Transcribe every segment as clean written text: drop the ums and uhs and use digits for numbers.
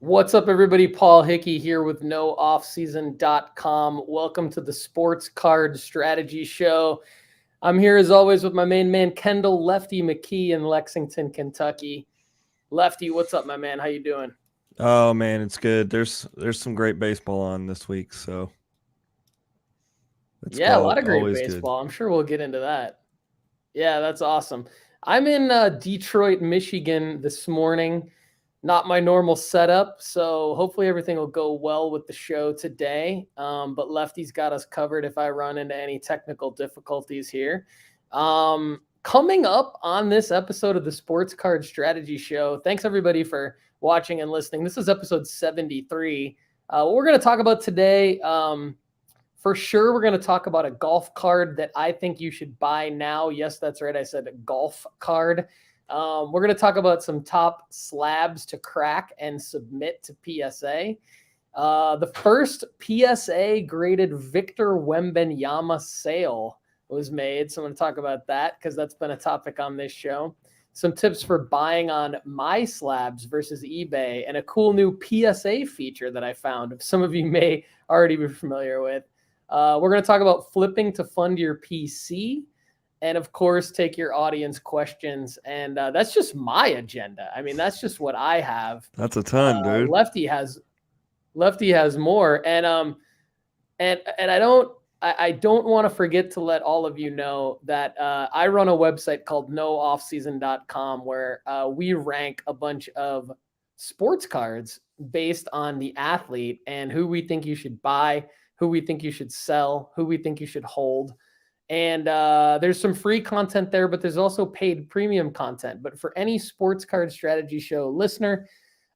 What's up, everybody? Paul Hickey here with offseasoncom. Welcome to the Sports Card Strategy Show. I'm here as always with my main man, Kendall, Lefty McKee in Lexington, Kentucky. Lefty, what's up, my man? How you doing? Oh man, it's good. There's some great baseball on this week, so it's Yeah, a lot of great always good. baseball. I'm sure we'll get into that. Yeah, that's awesome. I'm in Detroit, Michigan this morning. Not my normal setup, so hopefully everything will go well with the show today. But Lefty's got us covered if I run into any technical difficulties here. Coming up on this episode of the Sports Card Strategy Show, thanks everybody for watching and listening. This is episode 73. What we're going to talk about today, for sure, we're going to talk about a golf card that I think you should buy now. Yes, that's right. I said a golf card. We're going to talk about some top slabs to crack and submit to PSA. The first PSA graded Victor Wembanyama sale was made. So I'm going to talk about that because that's been a topic on this show. Some tips for buying on My Slabs versus eBay, and a cool new PSA feature that I found. Some of you may already be familiar with. We're going to talk about flipping to fund your PC. And of course, take your audience questions. And that's just my agenda. I mean, that's just what I have. That's a ton, dude. Lefty has more. And I don't want to forget to let all of you know that I run a website called offseason.com where we rank a bunch of sports cards based on the athlete and who we think you should buy, who we think you should sell, who we think you should hold. And there's some free content there, but there's also paid premium content. But for any Sports Card Strategy Show listener,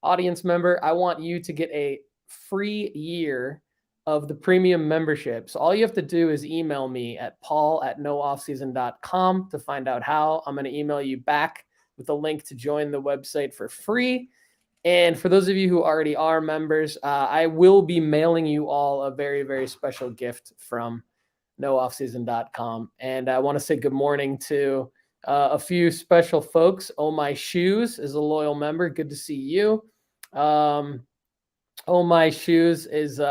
audience member, I want you to get a free year of the premium membership. So all you have to do is email me at paul@nooffseason.com to find out how. I'm going to email you back with a link to join the website for free. And for those of you who already are members, I will be mailing you all a very, very special gift from offseason.com. And I want to say good morning to a few special folks. Oh My Shoes is a loyal member. Good to see you. Oh My Shoes is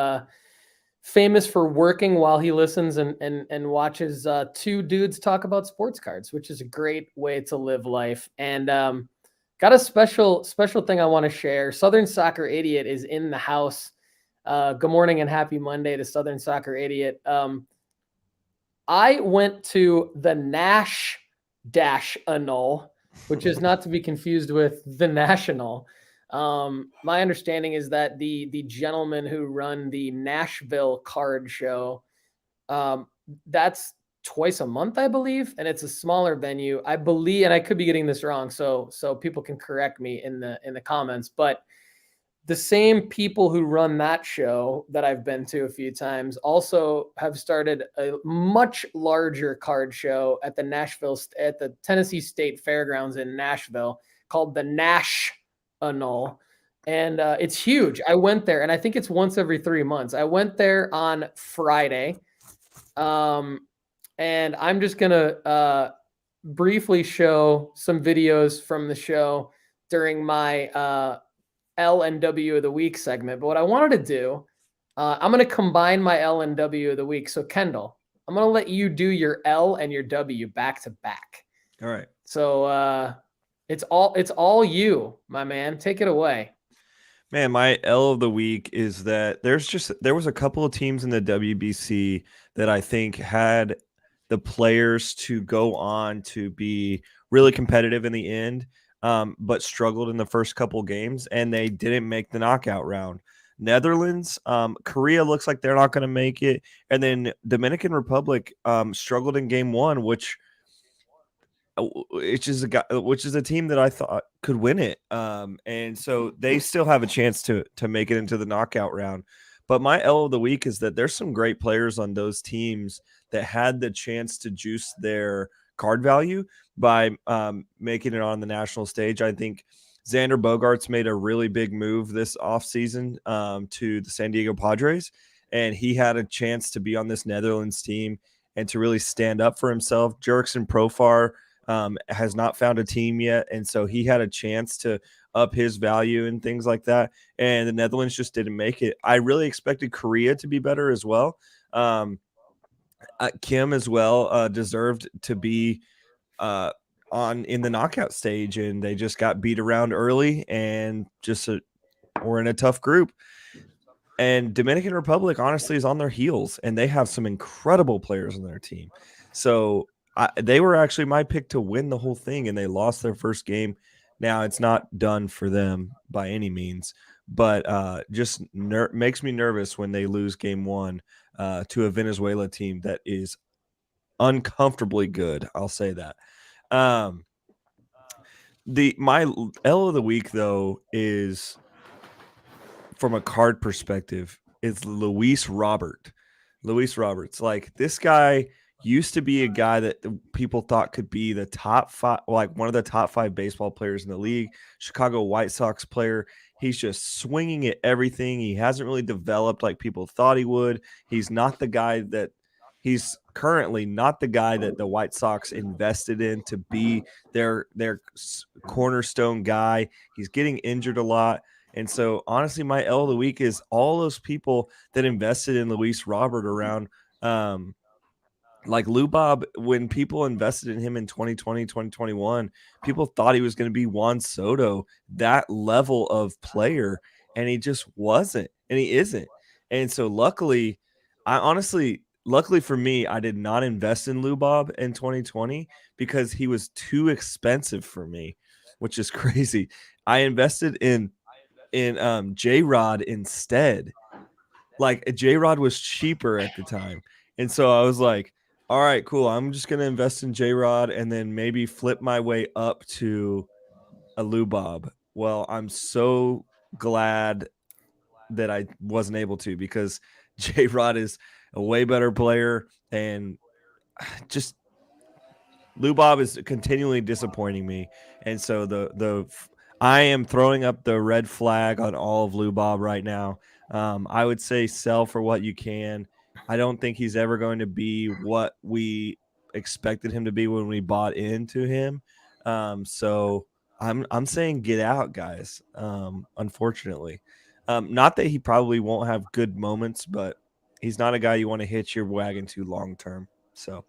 famous for working while he listens and watches two dudes talk about sports cards, which is a great way to live life. And got a special thing I want to share. Southern Soccer Idiot is in the house. Good morning and happy Monday to Southern Soccer Idiot. I went to the Nash-ional, which is not to be confused with the National. My understanding is that the gentlemen who run the Nashville Card Show, that's twice a month, I believe, and it's a smaller venue, I believe, and I could be getting this wrong, so people can correct me in the comments, but the same people who run that show that I've been to a few times also have started a much larger card show at the Tennessee State Fairgrounds in Nashville called the Nash-ional. And it's huge. I went there, and I think it's once every 3 months. I went there on Friday. And I'm just going to briefly show some videos from the show during my L and W of the week segment. But what I wanted to do, I'm going to combine my L and W of the week. So Kendall, I'm going to let you do your L and your W back to back. All right. So it's all you, my man. Take it away. Man, my L of the week is that there was a couple of teams in the WBC that I think had the players to go on to be really competitive in the end. But struggled in the first couple games, and they didn't make the knockout round. Netherlands, Korea looks like they're not going to make it, and then Dominican Republic struggled in game one, which is a team that I thought could win it, and so they still have a chance to make it into the knockout round. But my L of the week is that there's some great players on those teams that had the chance to juice their card value by making it on the national stage. I think Xander Bogaerts made a really big move this offseason to the San Diego Padres, and he had a chance to be on this Netherlands team and to really stand up for himself. Jurickson Profar has not found a team yet, and so he had a chance to up his value and things like that. And the Netherlands just didn't make it. I really expected Korea to be better as well. Kim as well deserved to be on in the knockout stage, and they just got beat around early and just we're in a tough group. And Dominican Republic honestly is on their heels, and they have some incredible players on their team. So they were actually my pick to win the whole thing, and they lost their first game. Now it's not done for them by any means, but just makes me nervous when they lose game one to a Venezuela team that is uncomfortably good. I'll say that. My L of the week though is, from a card perspective, is Luis Roberts. Like, this guy used to be a guy that people thought could be the top five, like one of the top 5 baseball players in the league, Chicago White Sox player. He's just swinging at everything. He hasn't really developed like people thought he would. He's currently not the guy that the White Sox invested in to be their cornerstone guy. He's getting injured a lot. And so, honestly, my L of the week is all those people that invested in Luis Robert around, like Lou Bob. When people invested in him in 2020, 2021, people thought he was going to be Juan Soto, that level of player, and he just wasn't, and he isn't. And so, luckily for me, I did not invest in Lou Bob in 2020 because he was too expensive for me, which is crazy. I invested in J-Rod instead. Like, J-Rod was cheaper at the time. And so I was like, all right, cool. I'm just going to invest in J-Rod and then maybe flip my way up to a Lou Bob. Well, I'm so glad that I wasn't able to, because J-Rod is a way better player, and just Lou Bob is continually disappointing me. And so I am throwing up the red flag on all of Lou Bob right now. I would say sell for what you can. I don't think he's ever going to be what we expected him to be when we bought into him. So I'm saying get out, guys. Unfortunately, not that he probably won't have good moments, but he's not a guy you want to hitch your wagon to long term. So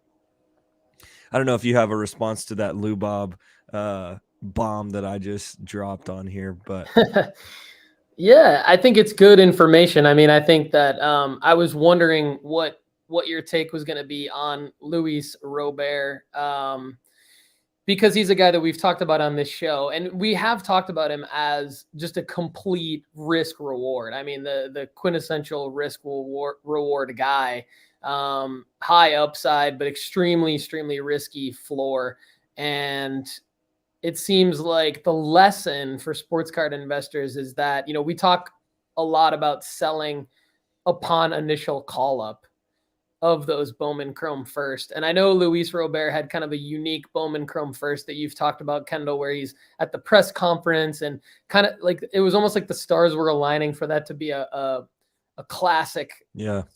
I don't know if you have a response to that Lou Bob bomb that I just dropped on here, but yeah, I think it's good information. I mean, I think that I was wondering what your take was going to be on Luis Robert, because he's a guy that we've talked about on this show, and we have talked about him as just a complete risk reward. I mean, the quintessential risk reward guy. High upside, but extremely risky floor. And it seems like the lesson for sports card investors is that, we talk a lot about selling upon initial call up of those Bowman Chrome first. And I know Luis Robert had kind of a unique Bowman Chrome first that you've talked about, Kendall, where he's at the press conference and kind of like, it was almost like the stars were aligning for that to be a classic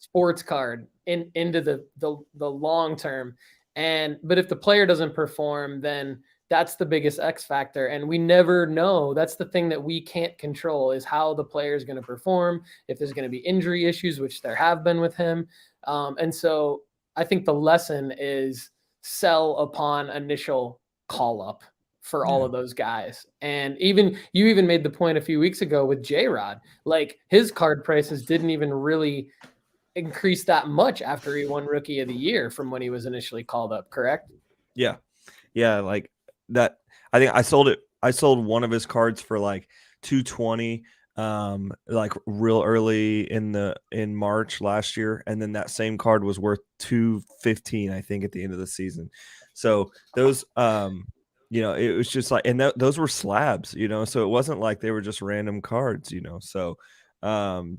sports card into the long term. But if the player doesn't perform, then that's the biggest X factor. And we never know. That's the thing that we can't control, is how the player is going to perform, if there's going to be injury issues, which there have been with him. And so I think the lesson is sell upon initial call up for all of those guys. And you even made the point a few weeks ago with J-Rod, like his card prices didn't even really increase that much after he won Rookie of the Year from when he was initially called up, correct? Yeah. Like that. I think I sold one of his cards for like 220, like real early in March last year. And then that same card was worth 215, I think, at the end of the season. So those, it was just like, and those were slabs, so it wasn't like they were just random cards, so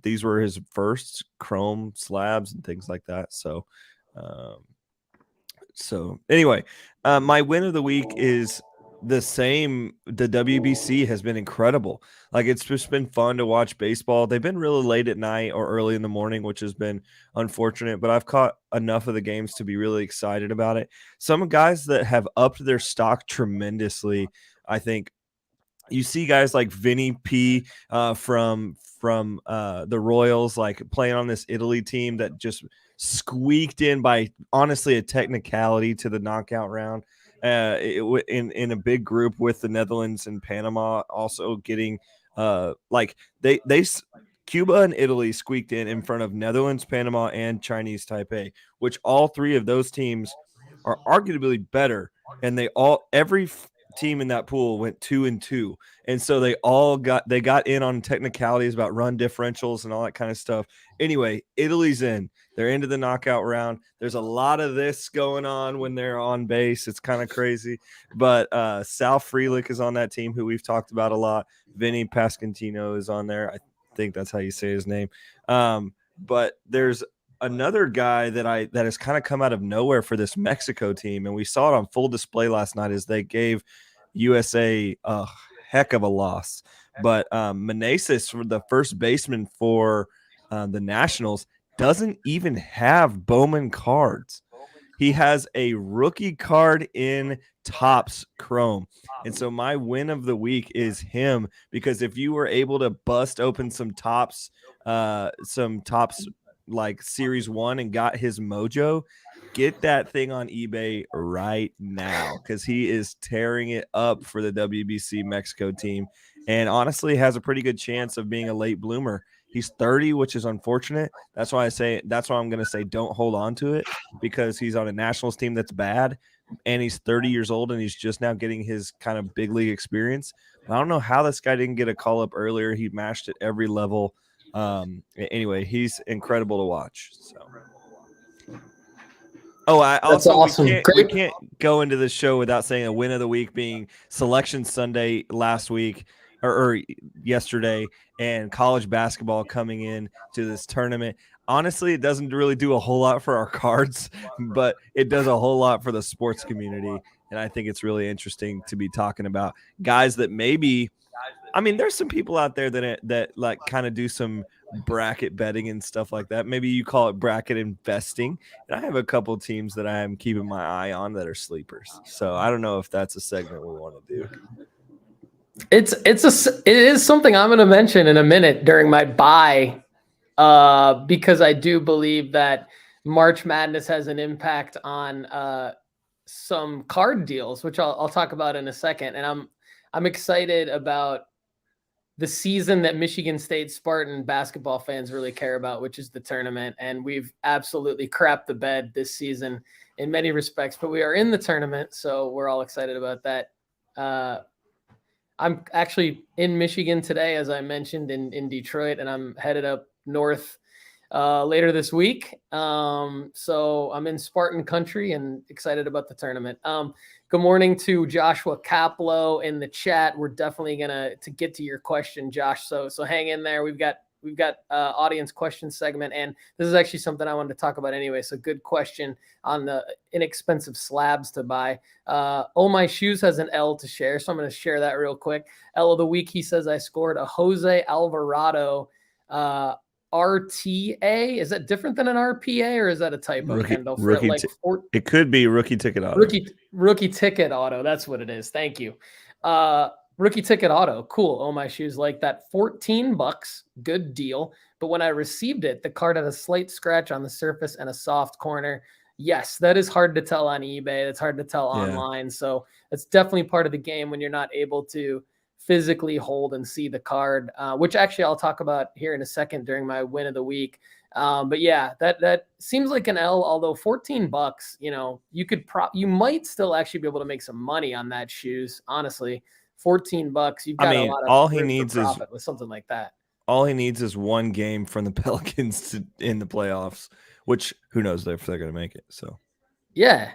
these were his first chrome slabs and things like that. So anyway, my win of the week is the same. The WBC has been incredible. Like, it's just been fun to watch baseball. They've been really late at night or early in the morning, which has been unfortunate, but I've caught enough of the games to be really excited about it. Some guys that have upped their stock tremendously, I think, you see guys like Vinny P from the Royals, like playing on this Italy team that just squeaked in by honestly a technicality to the knockout round in a big group with the Netherlands and Panama also getting like they Cuba and Italy squeaked in front of Netherlands, Panama, and Chinese Taipei, which all three of those teams are arguably better, and every team in that pool went 2-2, and so they got in on technicalities about run differentials and all that kind of stuff. Anyway, Italy's in. They're into the knockout round. There's a lot of this going on when they're on base. It's kind of crazy, but Sal Frelick is on that team, who we've talked about a lot. Vinny Pasquantino is on there. I think that's how you say his name. But there's another guy that has kind of come out of nowhere for this Mexico team, and we saw it on full display last night as they gave USA a heck of a loss. But Meneses, the first baseman for the Nationals, doesn't even have Bowman cards. He has a rookie card in Topps Chrome. And so my win of the week is him, because if you were able to bust open some Topps like Series 1 and got his mojo, get that thing on eBay right now, because he is tearing it up for the WBC Mexico team, and honestly has a pretty good chance of being a late bloomer. He's 30, which is unfortunate. That's why I'm going to say don't hold on to it, because he's on a Nationals team that's bad, and he's 30 years old, and he's just now getting his kind of big league experience. But I don't know how this guy didn't get a call up earlier. He mashed at every level. Anyway, he's incredible to watch. So. That's awesome. We can't go into this show without saying a win of the week being Selection Sunday last week or yesterday, and college basketball coming in to this tournament. Honestly, it doesn't really do a whole lot for our cards, but it does a whole lot for the sports community. And I think it's really interesting to be talking about guys that maybe, I mean, there's some people out there that like kind of do some bracket betting and stuff like that. Maybe you call it bracket investing. And I have a couple of teams that I am keeping my eye on that are sleepers. So I don't know if that's a segment we want to do. It is something I'm going to mention in a minute during my buy, because I do believe that March Madness has an impact on some card deals, which I'll talk about in a second. And I'm excited about the season that Michigan State Spartan basketball fans really care about, which is the tournament. And we've absolutely crapped the bed this season in many respects, but we are in the tournament, so we're all excited about that. I'm actually in Michigan today, as I mentioned, in Detroit, and I'm headed up north later this week. So I'm in Spartan country and excited about the tournament. Good morning to Joshua Caplow in the chat. We're definitely gonna get to your question, Josh. So hang in there. We've got audience question segment, and this is actually something I wanted to talk about anyway. So good question on the inexpensive slabs to buy. Oh My Shoes has an L to share, so I'm going to share that real quick. L of the week, he says I scored a Jose Alvarado RTA. Is that different than an RPA, or is that a typo, Kendall? It could be rookie ticket auto. Rookie ticket auto. That's what it is. Thank you. Rookie ticket auto. Cool. Oh My Shoes like that. $14. Good deal. But when I received it, the card had a slight scratch on the surface and a soft corner. Yes, that is hard to tell on eBay. It's hard to tell online. So it's definitely part of the game when you're not able to physically hold and see the card, which actually I'll talk about here in a second during my win of the week. But yeah, that seems like an L, although $14, you might still actually be able to make some money on that shoes. Honestly, $14. You've got a lot of all he needs is with something like that. All he needs is one game from the Pelicans in the playoffs, which who knows if they're going to make it. So yeah,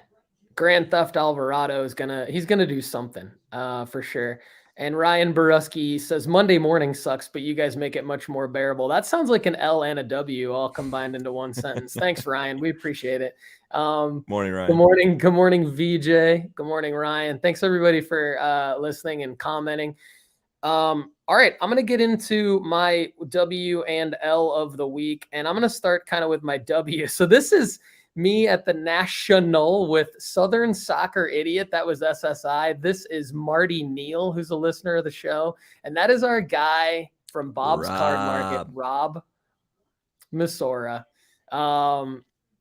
Grand Theft Alvarado he's gonna do something for sure. And Ryan Borusky says Monday morning sucks, but you guys make it much more bearable. That sounds like an L and a W all combined into one sentence. Thanks, Ryan. We appreciate it. Morning, Ryan. Good morning, VJ. Good morning, Ryan. Thanks everybody for listening and commenting. All right, I'm going to get into my W and L of the week, and I'm going to start kind of with my W. So this is me at the Nash-ional with Southern Soccer Idiot. That was SSI. This is Marty Neal, who's a listener of the show. And that is our guy from Bob's Card Market, Rob Misora.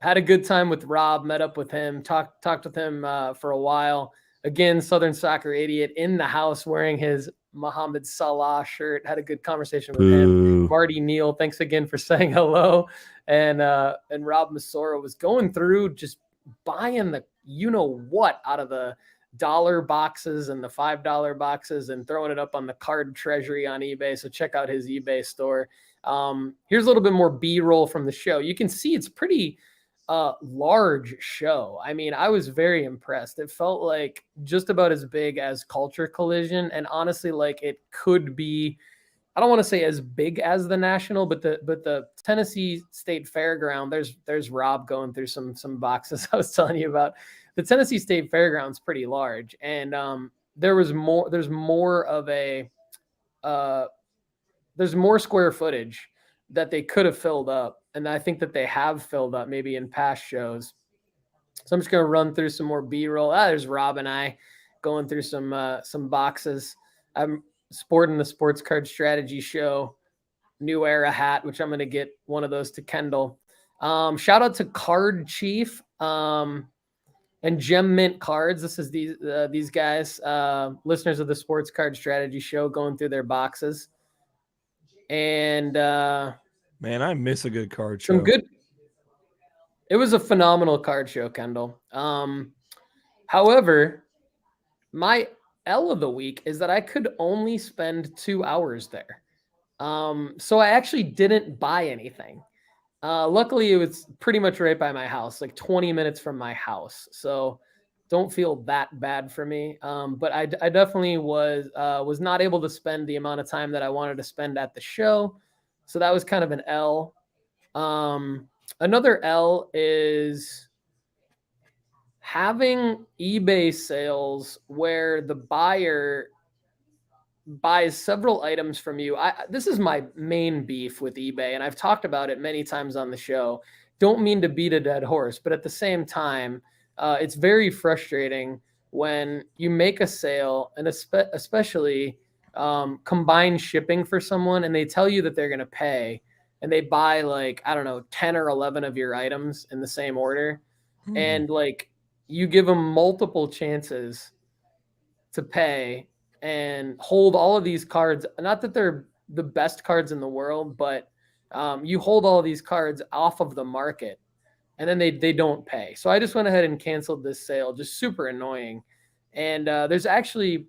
Had a good time with Rob, met up with him, talked with him for a while. Again, Southern Soccer Idiot in the house wearing his Mohamed Salah shirt. Had a good conversation with him. Marty Neal, thanks again for saying hello. And Rob Misora was going through just buying the you-know-what out of the dollar boxes and the $5 boxes and throwing it up on the card treasury on eBay. So check out his eBay store. Here's a little bit more B-roll from the show. You can see it's pretty large show. I mean, I was very impressed. It felt like just about as big as Culture Collision, and honestly, like it could be, I don't want to say as big as the National, but the Tennessee State Fairground, there's Rob going through some boxes I was telling you about. The Tennessee State Fairground's pretty large, and there's more square footage that they could have filled up. And I think that they have filled up maybe in past shows. So I'm just going to run through some more B-roll. There's Rob and I going through some boxes. I'm sporting the Sports Card Strategy Show New Era hat, which I'm going to get one of those to Kendall. Shout out to Card Chief and Gem Mint Cards. This is these guys, listeners of the Sports Card Strategy Show, going through their boxes. And man, I miss a good card show. It was a phenomenal card show, Kendall. However, my L of the week is that I could only spend 2 hours there. So I actually didn't buy anything. Luckily, it was pretty much right by my house, like 20 minutes from my house. So don't feel that bad for me. But I definitely was not able to spend the amount of time that I wanted to spend at the show. So that was kind of an L. Another L is having eBay sales where the buyer buys several items from you. This is my main beef with eBay, and I've talked about it many times on the show. Don't mean to beat a dead horse, but at the same time, it's very frustrating when you make a sale, and especially combined shipping for someone, and they tell you that they're going to pay, and they buy like, I don't know, 10 or 11 of your items in the same order. And like you give them multiple chances to pay and hold all of these cards. Not that they're the best cards in the world, but you hold all of these cards off of the market and then they don't pay. So I just went ahead and canceled this sale. Just super annoying. And there's actually,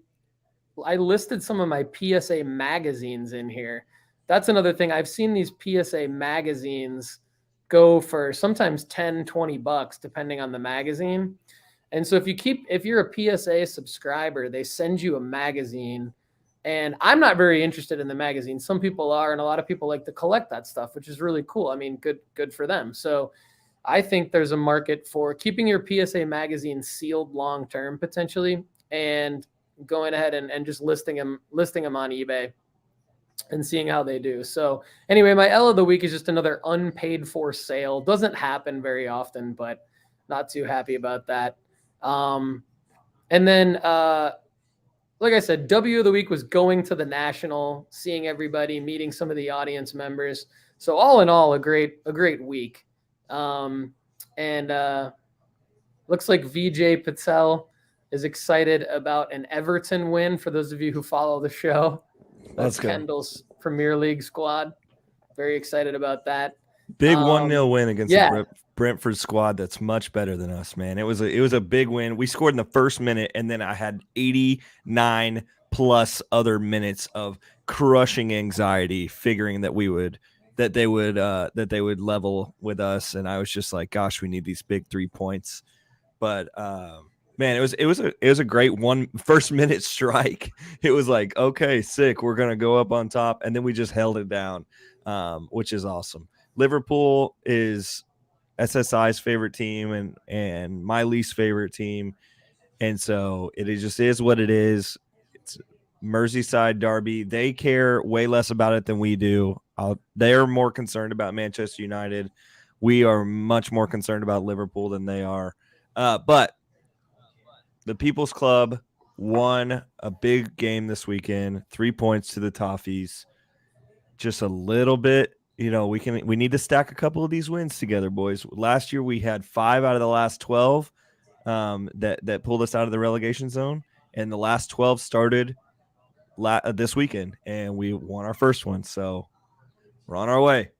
I listed some of my PSA magazines in here. That's another thing. I've seen these PSA magazines go for sometimes $10-$20 depending on the magazine. And so if you're a PSA subscriber, they send you a magazine, and I'm not very interested in the magazine. Some people are, and a lot of people like to collect that stuff, which is really cool. I mean, good for them. So I think there's a market for keeping your PSA magazine sealed long-term potentially, and going ahead and just listing them on eBay and seeing how they do. So anyway, my L of the week is just another unpaid for sale. Doesn't happen very often, but not too happy about that. And then, like I said, W of the week was going to the National, seeing everybody, meeting some of the audience members. So all in all, a great week. And looks like VJ Patel is excited about an Everton win. For those of you who follow the show, that's Kendall's Premier League squad. Very excited about that. Big 1-0 win against the Brentford squad that's much better than us, man. It was a big win. We scored in the first minute, and then I had 89 plus other minutes of crushing anxiety, figuring that they would level with us, and I was just like, gosh, we need these big 3 points. But man, it was a great first minute strike. It was like, okay, sick, we're gonna go up on top, and then we just held it down, which is awesome. Liverpool is SSI's favorite team and my least favorite team. And so it just is what it is. It's Merseyside derby. They care way less about it than we do. They're more concerned about Manchester United. we are much more concerned about Liverpool than they are. But the People's Club won a big game this weekend, 3 points to the Toffees. Just a little bit, we need to stack a couple of these wins together, boys. Last year we had 5 out of the last 12 that pulled us out of the relegation zone, and the last 12 started this weekend, and we won our first one, so we're on our way.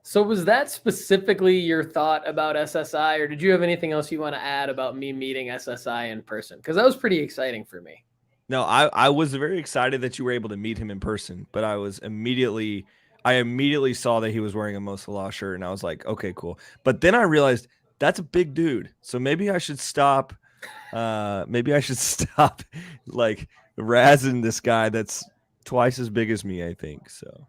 So was that specifically your thought about SSI, or did you have anything else you want to add about me meeting SSI in person? Because that was pretty exciting for me. No, I was very excited that you were able to meet him in person, but I immediately saw that he was wearing a Mo Salah shirt, and I was like, okay, cool. But then I realized that's a big dude, so maybe I should stop. Like razzing this guy that's twice as big as me, I think. So.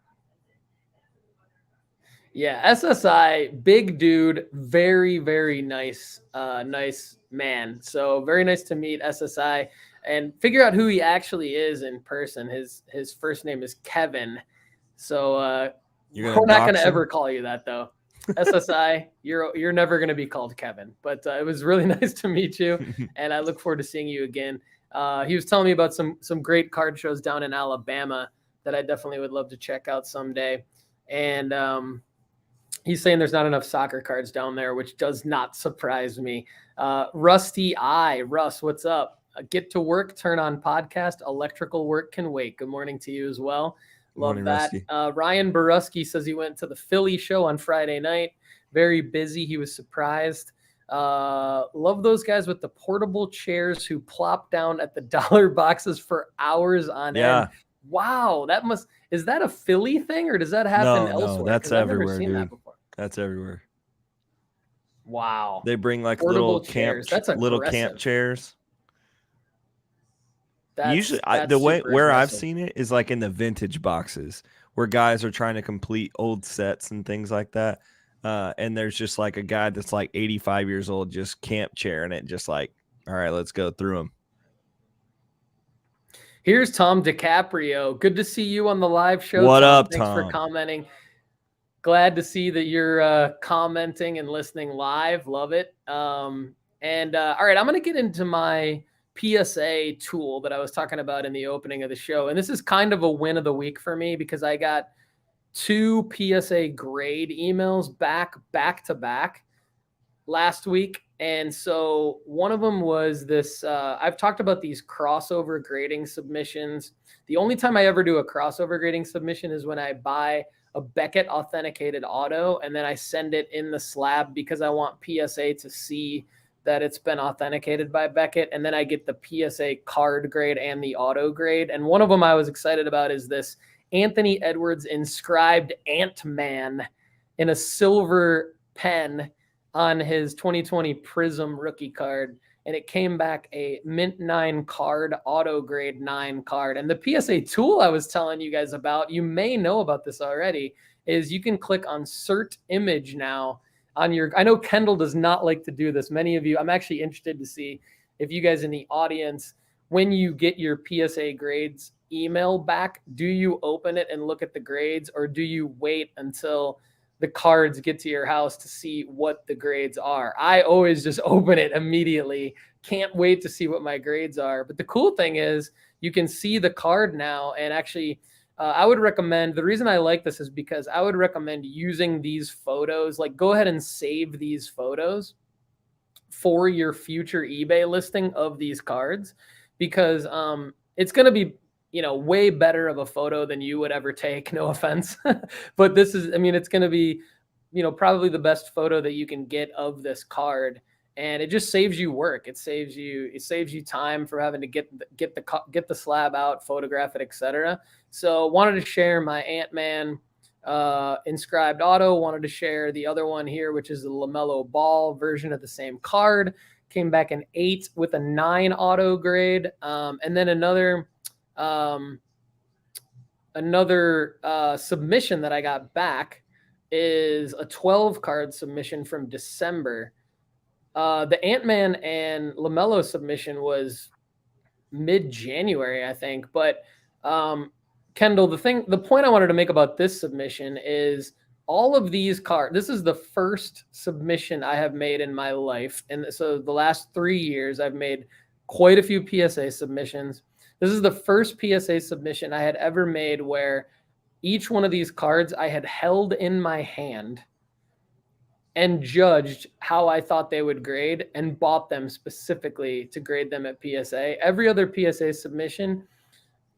Yeah, SSI, big dude, very, very nice, nice man. So very nice to meet SSI and figure out who he actually is in person. His first name is Kevin. So we're not going to ever call you that, though. SSI, you're never going to be called Kevin. But it was really nice to meet you, and I look forward to seeing you again. He was telling me about some great card shows down in Alabama that I definitely would love to check out someday. And he's saying there's not enough soccer cards down there, which does not surprise me. Rusty Eye, Russ, what's up? Get to work, turn on podcast. Electrical work can wait. Good morning to you as well. Love morning, that. Ryan Borusky says he went to the Philly show on Friday night. Very busy. He was surprised. Love those guys with the portable chairs who plop down at the dollar boxes for hours on end. Wow, is that a Philly thing, or does that happen elsewhere? No, that's everywhere, I've never seen dude. that before. That's everywhere. Wow. They bring like portable little chairs. little camp chairs. Usually, where I've seen it is like in the vintage boxes where guys are trying to complete old sets and things like that. And there's just like a guy that's like 85 years old, just camp chairing it, just like, all right, let's go through them. Here's Tom DiCaprio. Good to see you on the live show. What up, Thanks Tom? for commenting. Glad to see that you're commenting and listening live. Love it. All right, I'm going to get into my PSA tool that I was talking about in the opening of the show. And this is kind of a win of the week for me because I got 2 PSA grade emails back to back last week. And so one of them was this, I've talked about these crossover grading submissions. The only time I ever do a crossover grading submission is when I buy a Beckett authenticated auto and then I send it in the slab because I want PSA to see that it's been authenticated by Beckett. And then I get the PSA card grade and the auto grade. And one of them I was excited about is this Anthony Edwards inscribed Ant-Man in a silver pen on his 2020 Prism rookie card. And it came back a mint 9 card, auto grade 9 card. And the PSA tool I was telling you guys about, you may know about this already, is you can click on cert image now on your, I know Kendall does not like to do this. Many of you, I'm actually interested to see if you guys in the audience, when you get your PSA grades email back, do you open it and look at the grades, or do you wait until the cards get to your house to see what the grades are? I always just open it immediately. Can't wait to see what my grades are. But the cool thing is you can see the card now. And actually, I would recommend, the reason I like this is because I would recommend using these photos. Like, go ahead and save these photos for your future eBay listing of these cards, because it's going to be, way better of a photo than you would ever take. No offense. But this is, it's going to be, probably the best photo that you can get of this card. And it just saves you work. It saves you time for having to get the slab out, photograph it, etc. So wanted to share my Ant-Man inscribed auto. Wanted to share the other one here, which is the LaMelo Ball version of the same card. Came back an 8 with a 9 auto grade. And then another submission that I got back is a 12 card submission from December. The Ant-Man and LaMelo submission was mid-January, I think. But Kendall, the point I wanted to make about this submission is all of these cards, this is the first submission I have made in my life. And so the last 3 years, I've made quite a few PSA submissions. This is the first PSA submission I had ever made where each one of these cards I had held in my hand and judged how I thought they would grade and bought them specifically to grade them at PSA. Every other PSA submission,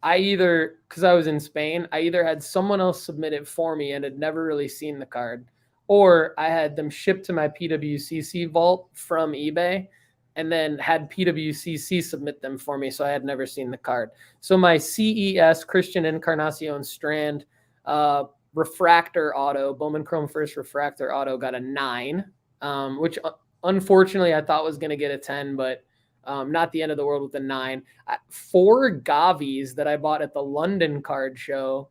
because I was in Spain, I either had someone else submit it for me and had never really seen the card, or I had them shipped to my PWCC vault from eBay and then had PWCC submit them for me. So I had never seen the card. So my CES Christian Encarnacion Strand refractor auto, Bowman Chrome First refractor auto, got a 9, which unfortunately I thought was going to get a 10, but not the end of the world with a 9. 4 Gavis that I bought at the London Card Show,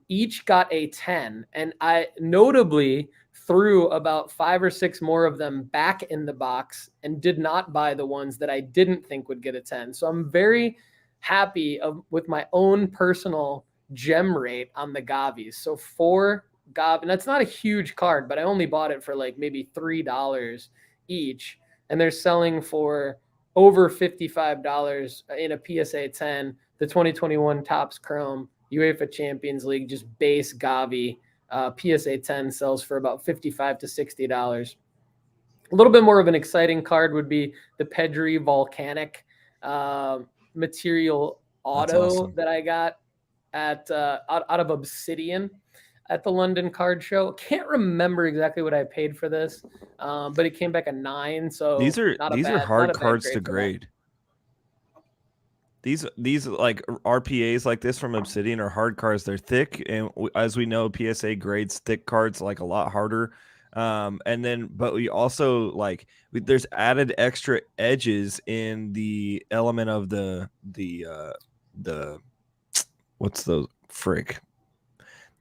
each got a 10. And I notably threw about 5 or 6 more of them back in the box and did not buy the ones that I didn't think would get a 10. So I'm very happy with my own personal gem rate on the Gavis. So 4 Gav, and that's not a huge card, but I only bought it for like maybe $3 each. And they're selling for over $55 in a PSA 10, the 2021 Topps Chrome UEFA Champions League, just base Gavi. PSA 10 sells for about $55 to $60. A little bit more of an exciting card would be the Pedri Volcanic material auto that I got at out of Obsidian at the London Card Show. Can't remember exactly what I paid for this, but it came back a 9. So these are hard cards to grade. These like RPAs like this from Obsidian are hard cards. They're thick, and as we know, PSA grades thick cards like a lot harder. But we also there's added extra edges in the element of the what's the frick?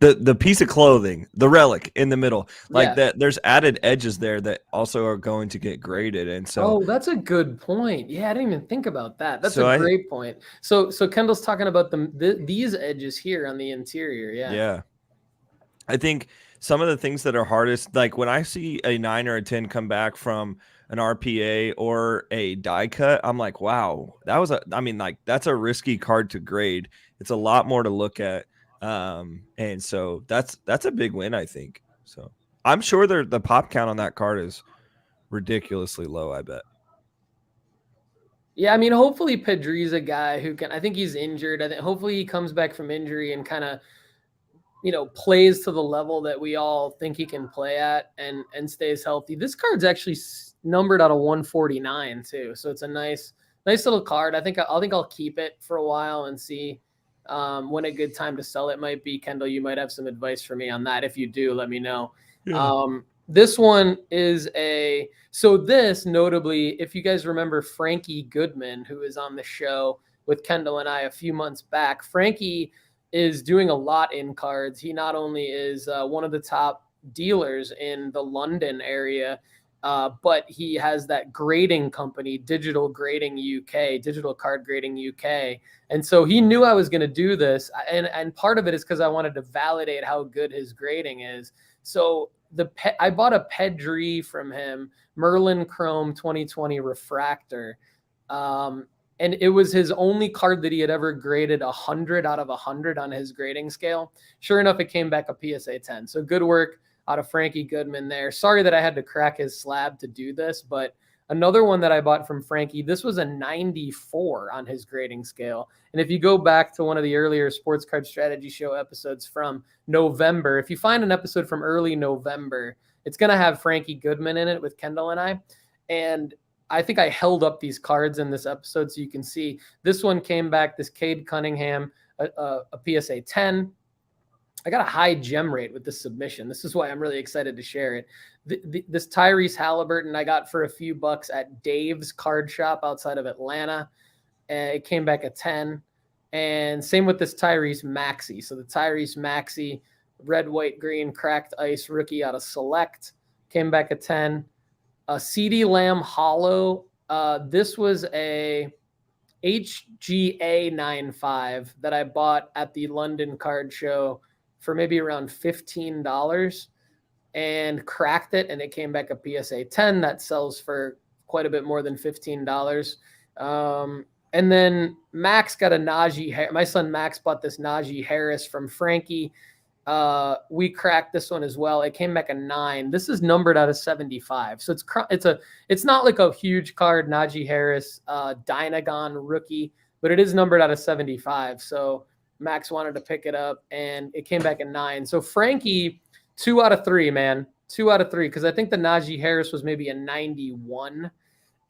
The piece of clothing, the relic in the middle, that. There's added edges there that also are going to get graded, and so. Oh, that's a good point. Yeah, I didn't even think about that. That's a great point. So Kendall's talking about these edges here on the interior. Yeah. Yeah. I think some of the things that are hardest, like when I see a 9 or a 10 come back from an RPA or a die cut, I'm like, wow, that's a risky card to grade. It's a lot more to look at. And so that's a big win, I think. So I'm sure the pop count on that card is ridiculously low, I bet. Yeah, I mean, hopefully Pedri's a guy who I think he's injured. I think hopefully he comes back from injury and kind of, plays to the level that we all think he can play at and stays healthy. This card's actually numbered out of 149 too. So it's a nice little card. I think I'll keep it for a while and see when a good time to sell it might be. Kendall, you might have some advice for me on that. If you do, let me know. Yeah. This one is this notably, if you guys remember Frankie Goodman, who is on the show with Kendall and I a few months back, Frankie is doing a lot in cards. He not only is one of the top dealers in the London area, but he has that grading company, Digital Card Grading UK. And so he knew I was going to do this. And part of it is because I wanted to validate how good his grading is. So I bought a Pedri from him, Merlin Chrome 2020 refractor. And it was his only card that he had ever graded 100 out of 100 on his grading scale. Sure enough, it came back a PSA 10. So good work out of Frankie Goodman there. Sorry that I had to crack his slab to do this, but another one that I bought from Frankie, this was a 94 on his grading scale. And if you go back to one of the earlier Sports Card Strategy Show episodes from November, if you find an episode from early November, it's going to have Frankie Goodman in it with Kendall and I. And I think I held up these cards in this episode so you can see. This one came back, this Cade Cunningham, a PSA 10. I got a high gem rate with this submission. This is why I'm really excited to share it. This Tyrese Halliburton I got for a few bucks at Dave's card shop outside of Atlanta. It came back a 10. And same with this Tyrese Maxey. So the Tyrese Maxey, red, white, green, cracked ice rookie out of Select, came back a 10. A CeeDee Lamb Hollow. This was a HGA 95 that I bought at the London Card Show for maybe around $15 and cracked it, and it came back a PSA 10 that sells for quite a bit more than $15. And then Max got a Najee. My son Max bought this Najee Harris from Frankie. We cracked this one as well. It came back a 9. This is numbered out of 75. So it's not like a huge card, Najee Harris, Dynagon rookie, but it is numbered out of 75. So Max wanted to pick it up, and it came back a 9. So Frankie, 2 out of 3, man. 2 out of 3, because I think the Najee Harris was maybe a 91.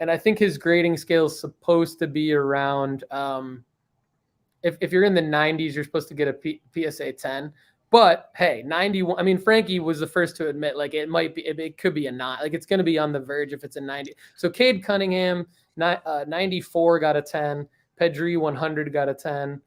And I think his grading scale is supposed to be around, if you're in the 90s, you're supposed to get a PSA 10. But hey, 91. I mean, Frankie was the first to admit, like, it could be a 9. Like, it's going to be on the verge if it's a 90. So Cade Cunningham, 94 got a 10. Pedri 100 got a 10.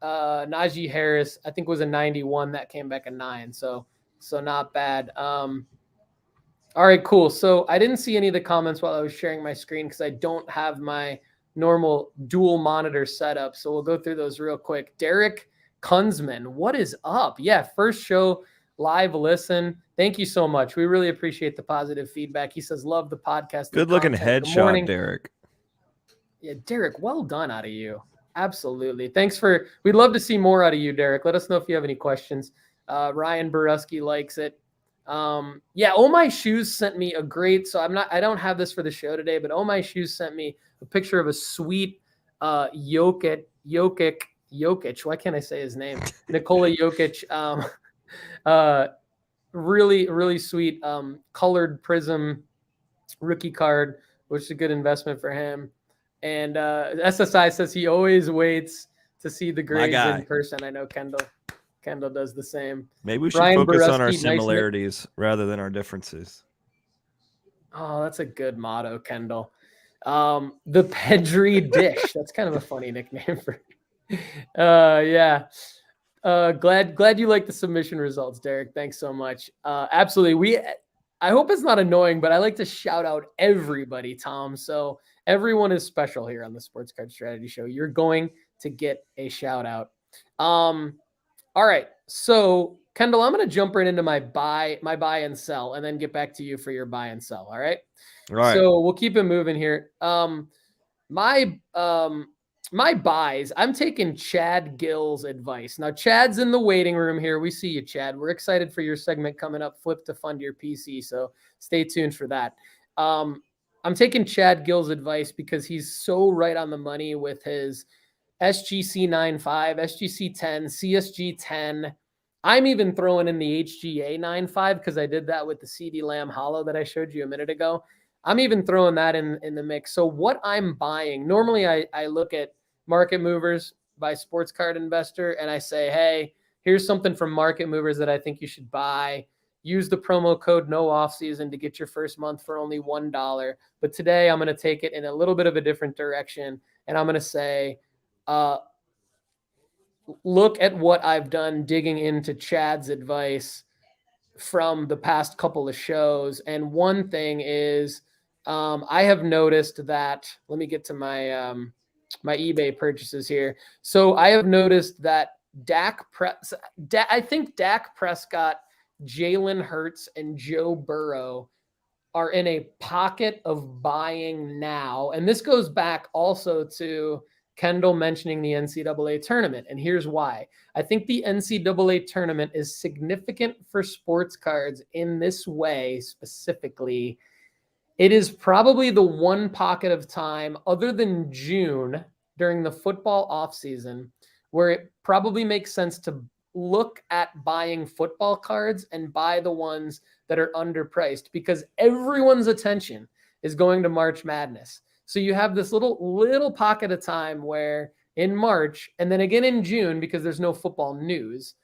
Najee Harris, I think, was a 91 that came back a 9. So not bad. All right, cool. So I didn't see any of the comments while I was sharing my screen because I don't have my normal dual monitor setup. So we'll go through those real quick. Derek Kunzman, what is up? Yeah, first show, live listen. Thank you so much. We really appreciate the positive feedback. He says, love the podcast. Good looking headshot, Derek. Yeah, Derek, well done out of you. Absolutely. We'd love to see more out of you, Derek. Let us know if you have any questions. Ryan Borusky likes it. Yeah, Oh My Shoes sent me a great, so I don't have this for the show today, but Oh My Shoes sent me a picture of a sweet Jokic. Why can't I say his name? Nikola Jokic. Really, really sweet colored prism rookie card, which is a good investment for him. And SSI says he always waits to see the grades in person. I know Kendall does the same. Maybe we should focus on our similarities rather than our differences. Oh, that's a good motto, Kendall. The Pedri dish. That's kind of a funny nickname for. Yeah. Glad you like the submission results, Derek. Thanks so much. Absolutely. I hope it's not annoying, but I like to shout out everybody, Tom. So everyone is special here on the Sports Card Strategy Show. You're going to get a shout out. All right. So Kendall, I'm going to jump right into my buy and sell, and then get back to you for your buy and sell. All right. Right. So we'll keep it moving here. My buys, I'm taking Chad Guell's advice. Now, Chad's in the waiting room here. We see you, Chad. We're excited for your segment coming up, Flip to Fund Your PC. So stay tuned for that. I'm taking Chad Guell's advice because he's so right on the money with his SGC 9.5, SGC 10, CSG 10. I'm even throwing in the HGA 9.5 because I did that with the CD Lamb Hollow that I showed you a minute ago. I'm even throwing that in the mix. So what I'm buying, normally I look at Market Movers by Sports Card Investor, and I say, hey, here's something from Market Movers that I think you should buy. Use the promo code no offseason to get your first month for only $1. But today I'm going to take it in a little bit of a different direction, and I'm going to say, look at what I've done digging into Chad's advice from the past couple of shows. And one thing is, I have noticed that, let me get to my eBay purchases here. So I have noticed that I think Dak Prescott, Jalen Hurts, and Joe Burrow are in a pocket of buying now. And this goes back also to Kendall mentioning the NCAA tournament. And here's why. I think the NCAA tournament is significant for sports cards in this way specifically. It is probably the one pocket of time other than June during the football offseason where it probably makes sense to look at buying football cards and buy the ones that are underpriced because everyone's attention is going to March Madness. So you have this little pocket of time where in March and then again in June, because there's no football news,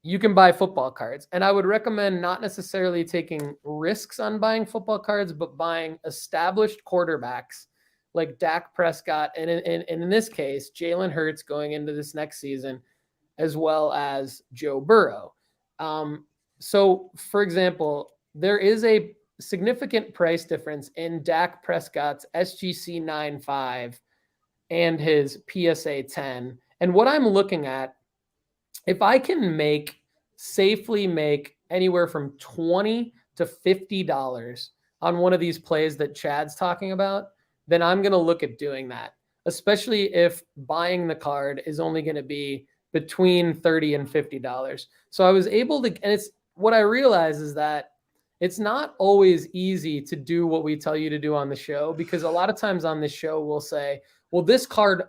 you can buy football cards. And I would recommend not necessarily taking risks on buying football cards, but buying established quarterbacks like Dak Prescott. And in this case, Jalen Hurts going into this next season, as well as Joe Burrow. So for example, there is a significant price difference in Dak Prescott's SGC 9.5 and his PSA 10. And what I'm looking at if I can safely make anywhere from $20 to $50 on one of these plays that Chad's talking about, then I'm going to look at doing that, especially if buying the card is only going to be between $30 and $50. So I was able to, and it's what I realize is that it's not always easy to do what we tell you to do on the show, because a lot of times on this show, we'll say, well, this card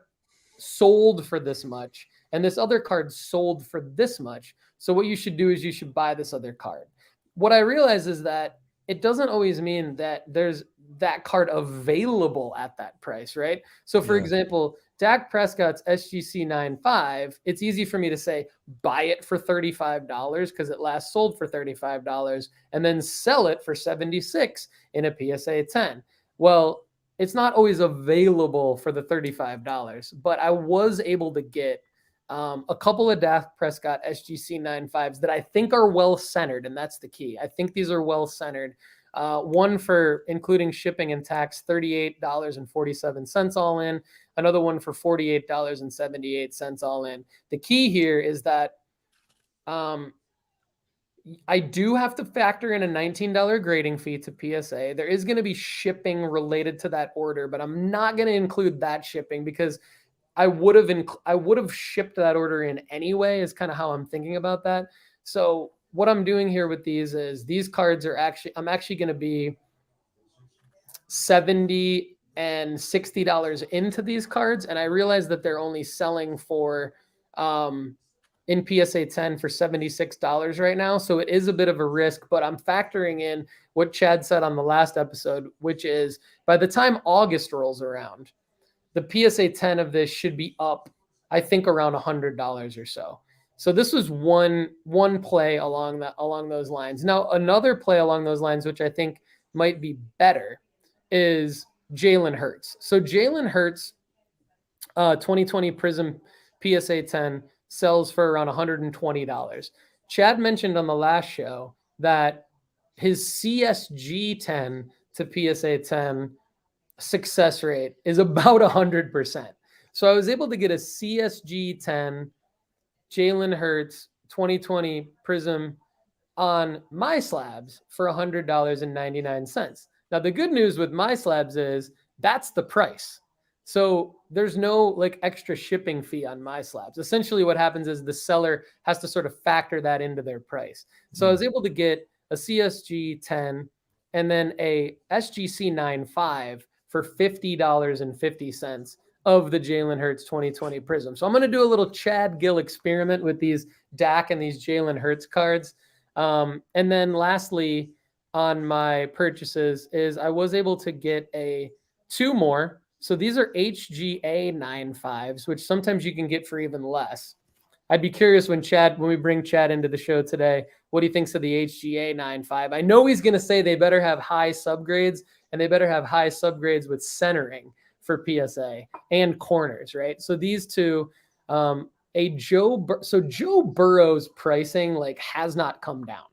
sold for this much and this other card sold for this much. So what you should do is you should buy this other card. What I realize is that it doesn't always mean that there's that card available at that price, right? So for example, Dak Prescott's SGC 9.5, it's easy for me to say, buy it for $35 because it last sold for $35 and then sell it for $76 in a PSA 10. Well, it's not always available for the $35, but I was able to get a couple of Dak Prescott SGC 9.5s that I think are well centered, and that's the key. I think these are well centered. One for including shipping and tax, $38.47 all in. Another one for $48.78 all in. The key here is that I do have to factor in a $19 grading fee to PSA. There is going to be shipping related to that order, but I'm not going to include that shipping because I would have shipped that order in anyway, is kind of how I'm thinking about that. So what I'm doing here with these is these cards are I'm actually going to be $70 and $60 into these cards. And I realize that they're only selling for, in PSA 10 for $76 right now. So it is a bit of a risk, but I'm factoring in what Chad said on the last episode, which is by the time August rolls around, the PSA 10 of this should be up, I think, around $100 or so. So this was one play along those lines. Now, another play along those lines, which I think might be better, is Jalen Hurts. So Jalen Hurts, 2020 Prism PSA 10 sells for around $120. Chad mentioned on the last show that his CSG 10 to PSA 10 success rate is about 100%. So I was able to get a CSG 10 Jalen Hurts 2020 Prism on my slabs for $100.99. Now the good news with my slabs is that's the price. So there's no like extra shipping fee on my slabs. Essentially what happens is the seller has to sort of factor that into their price. So I was able to get a CSG 10 and then a SGC 9.5 for $50.50 of the Jalen Hurts 2020 Prism. So I'm going to do a little Chad Guell experiment with these Dak and these Jalen Hurts cards. And then lastly on my purchases is I was able to get two more. So these are HGA 9.5s, which sometimes you can get for even less. I'd be curious when we bring Chad into the show today, what he thinks of the HGA 9.5. I know he's going to say they better have high subgrades, and they better have high subgrades with centering for PSA and corners, right? So these two, Joe Burrow's pricing has not come down.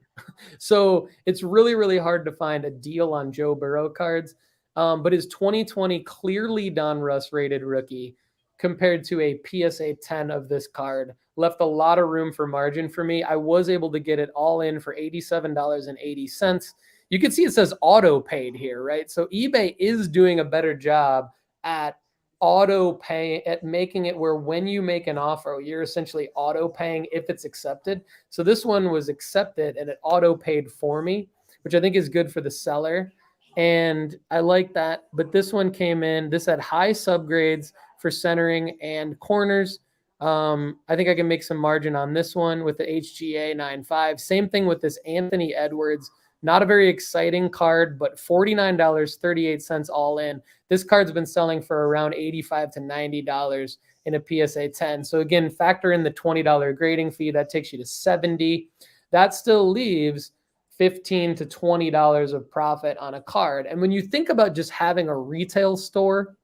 So it's really, really hard to find a deal on Joe Burrow cards. But his 2020 clearly Donruss rated rookie compared to a PSA 10 of this card left a lot of room for margin for me. I was able to get it all in for $87.80. You can see it says auto paid here, right? So eBay is doing a better job at auto pay, at making it where when you make an offer, you're essentially auto paying if it's accepted. So this one was accepted and it auto paid for me, which I think is good for the seller. And I like that. But this one came in, this had high subgrades for centering and corners. I think I can make some margin on this one with the HGA 9.5. Same thing with this Anthony Edwards. Not a very exciting card, but $49.38 all in. This card's been selling for around $85 to $90 in a PSA 10. So again, factor in the $20 grading fee. That takes you to $70. That still leaves $15 to $20 of profit on a card. And when you think about just having a retail store,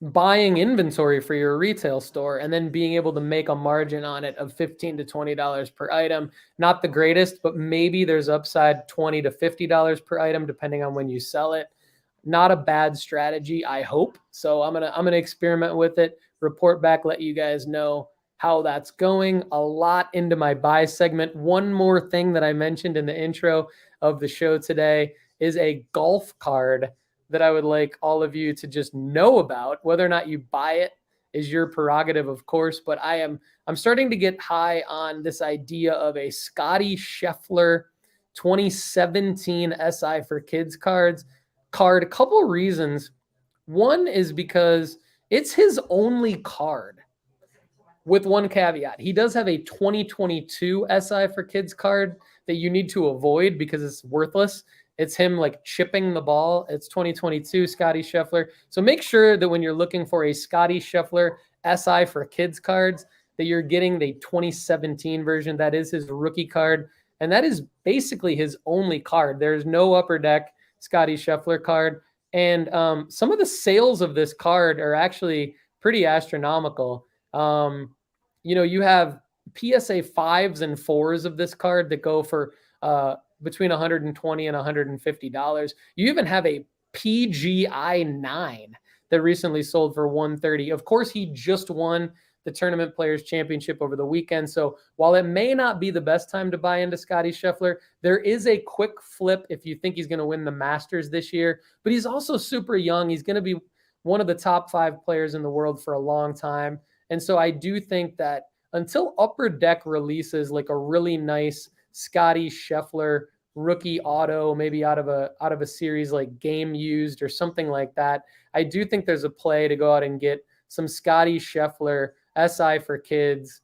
buying inventory for your retail store and then being able to make a margin on it of $15 to $20 per item, not the greatest, but maybe there's upside $20 to $50 per item, depending on when you sell it. Not a bad strategy, I hope. So I'm gonna experiment with it, report back, let you guys know how that's going. A lot into my buy segment. One more thing that I mentioned in the intro of the show today is a golf card that I would like all of you to just know about. Whether or not you buy it is your prerogative, of course, but I'm starting to get high on this idea of a Scotty Scheffler 2017 SI for Kids card. A couple reasons. One is because it's his only card, with one caveat. He does have a 2022 SI for Kids card that you need to avoid because it's worthless. It's him like chipping the ball. It's 2022 Scotty Scheffler. So make sure that when you're looking for a Scotty Scheffler SI for Kids cards, that you're getting the 2017 version. That is his rookie card. And that is basically his only card. There's no Upper Deck Scotty Scheffler card. And some of the sales of this card are actually pretty astronomical. You have PSA 5s and 4s of this card that go for between $120 and $150. You even have a PGI 9 that recently sold for $130. Of course, he just won the Tournament Players Championship over the weekend. So while it may not be the best time to buy into Scotty Scheffler, there is a quick flip if you think he's going to win the Masters this year. But he's also super young. He's going to be one of the top 5 players in the world for a long time. And so I do think that until Upper Deck releases like a really nice Scotty Scheffler rookie auto, maybe out of a series like Game Used or something like that, I do think there's a play to go out and get some Scotty Scheffler SI for Kids,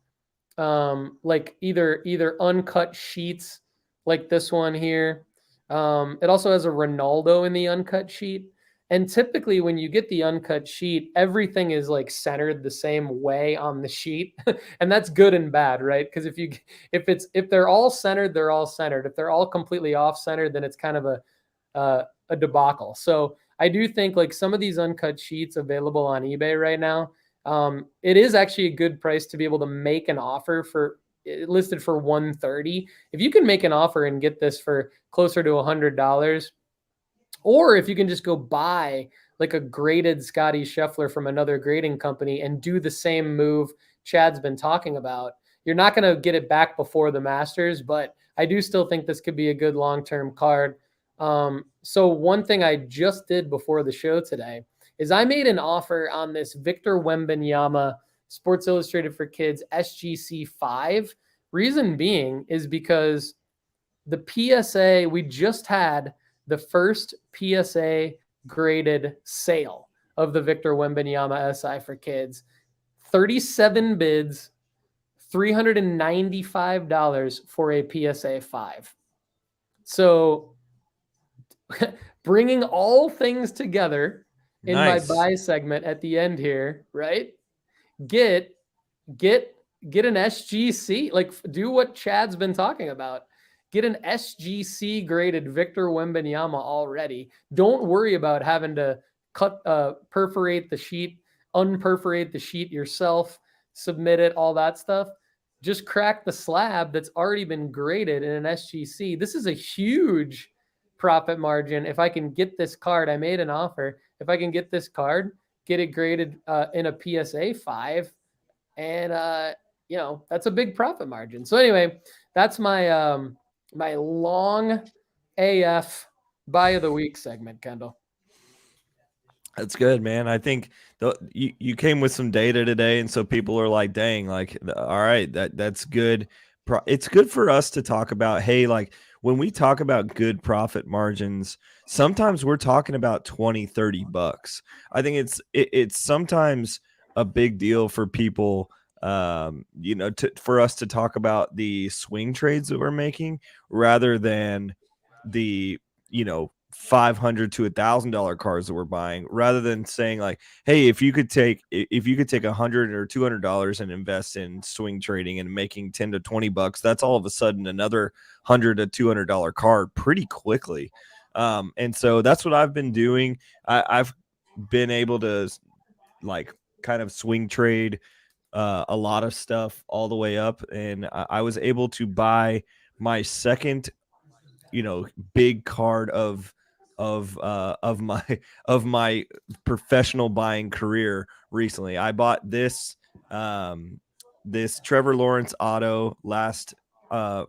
like either uncut sheets like this one here. It also has a Ronaldo in the uncut sheet. And typically when you get the uncut sheet, everything is like centered the same way on the sheet. And that's good and bad, right? Because if they're all centered, they're all centered. If they're all completely off centered, then it's kind of a debacle. So I do think like some of these uncut sheets available on eBay right now, it is actually a good price to be able to make an offer for listed for $130. If you can make an offer and get this for closer to $100, or if you can just go buy like a graded Scotty Scheffler from another grading company and do the same move Chad's been talking about, you're not going to get it back before the Masters, but I do still think this could be a good long-term card. So one thing I just did before the show today is I made an offer on this Victor Wembanyama Sports Illustrated for Kids SGC 5. Reason being is because the PSA, we just had the first PSA graded sale of the Victor Wembanyama SI for Kids. 37 bids, $395 for a PSA 5. So bringing all things together in my buy segment at the end here, right? Get an SGC, like do what Chad's been talking about. Get an SGC graded Victor Wembanyama already. Don't worry about having to perforate the sheet, unperforate the sheet yourself, submit it, all that stuff. Just crack the slab that's already been graded in an SGC. This is a huge profit margin. If I can get this card, I made an offer. If I can get this card, get it graded in a PSA 5, and that's a big profit margin. So anyway, that's my my long AF buy of the week segment, Kendall. That's good, man. I think you came with some data today, and so people are like, "Dang, like, all right, that's good." It's good for us to talk about. Hey, like when we talk about good profit margins, sometimes we're talking about $20-$30. I think it's sometimes a big deal for people. For us to talk about the swing trades that we're making rather than the, $500 to $1,000 cars that we're buying, rather than saying like, hey, if you could take $100 or $200 and invest in swing trading and making $10 to $20, that's all of a sudden another $100 to $200 card pretty quickly. And so that's what I've been doing. I've been able to like kind of swing trade a lot of stuff all the way up, and I was able to buy my second big card of of my professional buying career recently. I bought this this Trevor Lawrence auto last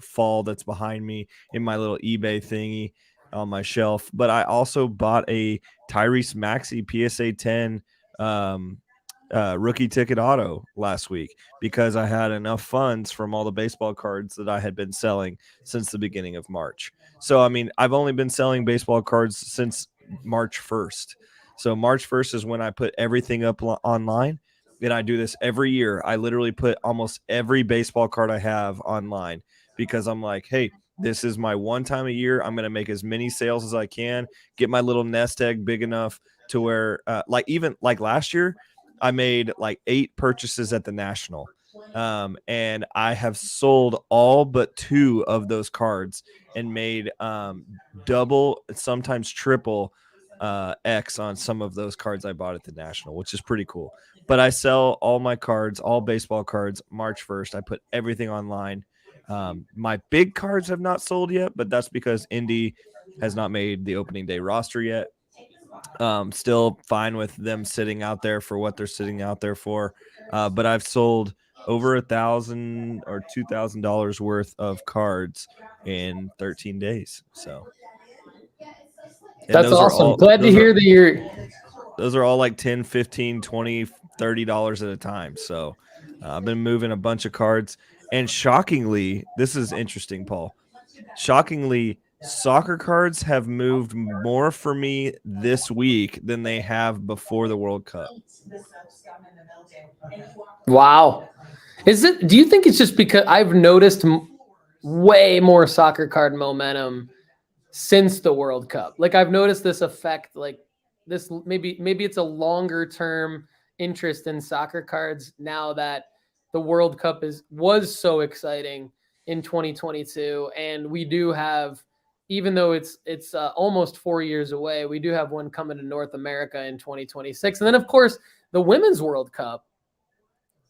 fall that's behind me in my little eBay thingy on my shelf, but I also bought a Tyrese Maxey PSA 10 rookie ticket auto last week because I had enough funds from all the baseball cards that I had been selling since the beginning of March. So, I mean, I've only been selling baseball cards since March 1st. So March 1st is when I put everything up online. And I do this every year. I literally put almost every baseball card I have online because I'm like, hey, this is my one time a year. I'm going to make as many sales as I can, get my little nest egg big enough to where even last year, I made like 8 purchases at the National. And I have sold all but 2 of those cards and made double, sometimes triple X on some of those cards I bought at the National, which is pretty cool. But I sell all my cards, all baseball cards, March 1st. I put everything online. My big cards have not sold yet, but that's because Indy has not made the opening day roster yet. Still fine with them sitting out there for what they're sitting out there for. But I've sold over $1,000 or $2,000 worth of cards in 13 days. So That's awesome. Glad to hear that you're. Those are all like 10, 15, 20, $30 at a time. So I've been moving a bunch of cards. And shockingly, this is interesting, Paul. Shockingly, soccer cards have moved more for me this week than they have before the World Cup. Wow. Do you think it's just because I've noticed way more soccer card momentum since the World Cup? Like I've noticed this effect, like this, maybe it's a longer term interest in soccer cards now that the World Cup was so exciting in 2022. And we do have, even though it's almost 4 years away, we do have one coming to North America in 2026. And then of course the Women's World Cup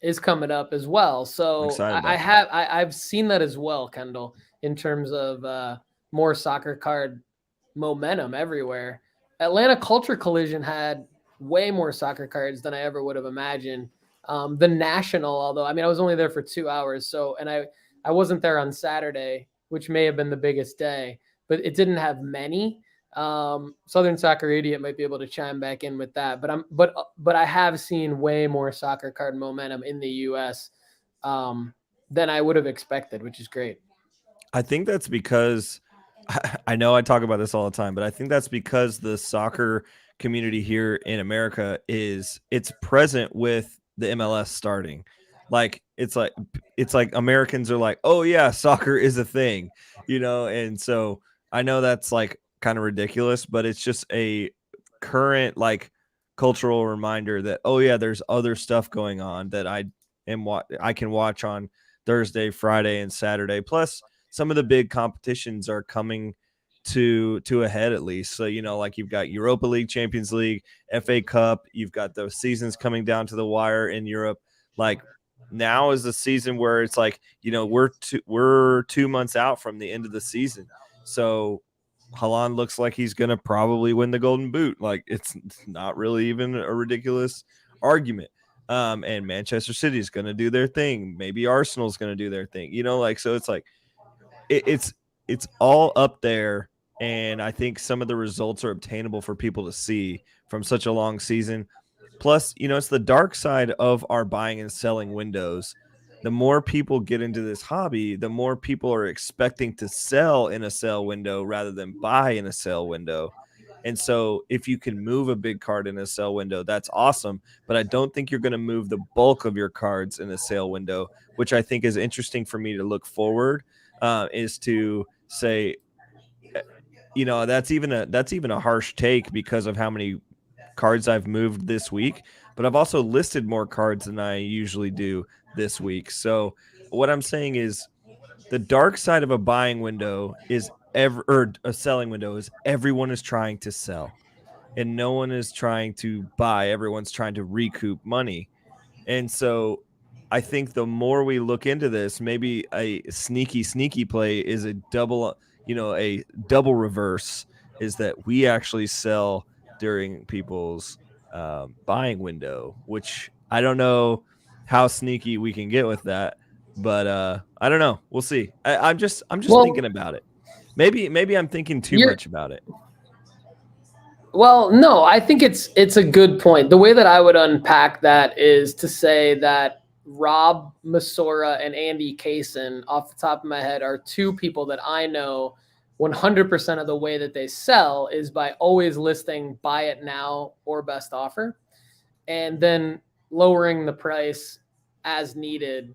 is coming up as well. So I've seen that as well, Kendall, in terms of more soccer card momentum everywhere. Atlanta Culture Collision had way more soccer cards than I ever would have imagined. The National, although, I mean, I was only there for 2 hours. So, and I wasn't there on Saturday, which may have been the biggest day, but it didn't have many. Southern Soccer Idiot might be able to chime back in with that, but I have seen way more soccer card momentum in the US than I would have expected, which is great. I think that's because I know I talk about this all the time, but I think that's because the soccer community here in America it's present with the MLS starting. Like it's like Americans are like, oh yeah, soccer is a thing, and so I know that's like kind of ridiculous, but it's just a current like cultural reminder that, oh yeah, there's other stuff going on that I can watch on Thursday, Friday, and Saturday. Plus some of the big competitions are coming to a head at least. So, like you've got Europa League, Champions League, FA Cup, you've got those seasons coming down to the wire in Europe. Like now is the season where it's like, we're 2 months out from the end of the season. So Haaland looks like he's going to probably win the Golden Boot. Like it's not really even a ridiculous argument. And Manchester City is going to do their thing. Maybe Arsenal's going to do their thing, so it's like, it's all up there. And I think some of the results are obtainable for people to see from such a long season. Plus, it's the dark side of our buying and selling windows. The more people get into this hobby, the more people are expecting to sell in a sale window rather than buy in a sale window. And so if you can move a big card in a sale window, that's awesome. But I don't think you're going to move the bulk of your cards in a sale window, which I think is interesting for me to look forward, is to say, that's even a harsh take because of how many cards I've moved this week, but I've also listed more cards than I usually do this week. So what I'm saying is the dark side of a buying window is a selling window is everyone is trying to sell and no one is trying to buy. Everyone's trying to recoup money. And so I think the more we look into this, maybe a sneaky play is a double reverse is that we actually sell during people's buying window, which I don't know how sneaky we can get with that, but I don't know. We'll see. I'm just thinking about it. Maybe I'm thinking too much about it. Well, no, I think it's a good point. The way that I would unpack that is to say that Rob Masora and Andy Kaysen, off the top of my head, are two people that I know 100% of the way that they sell is by always listing buy it now or best offer, and then lowering the price as needed.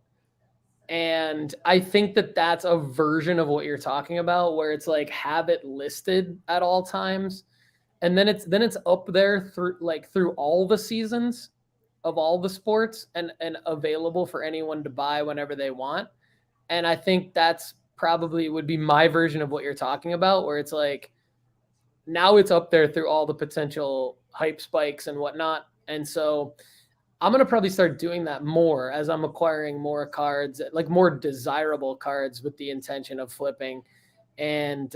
And I think that that's a version of what you're talking about, where it's like have it listed at all times. And then it's up there through all the seasons of all the sports and available for anyone to buy whenever they want. And I think that's probably would be my version of what you're talking about, where it's like now it's up there through all the potential hype spikes and whatnot. And so I'm going to probably start doing that more as I'm acquiring more cards, like more desirable cards with the intention of flipping. And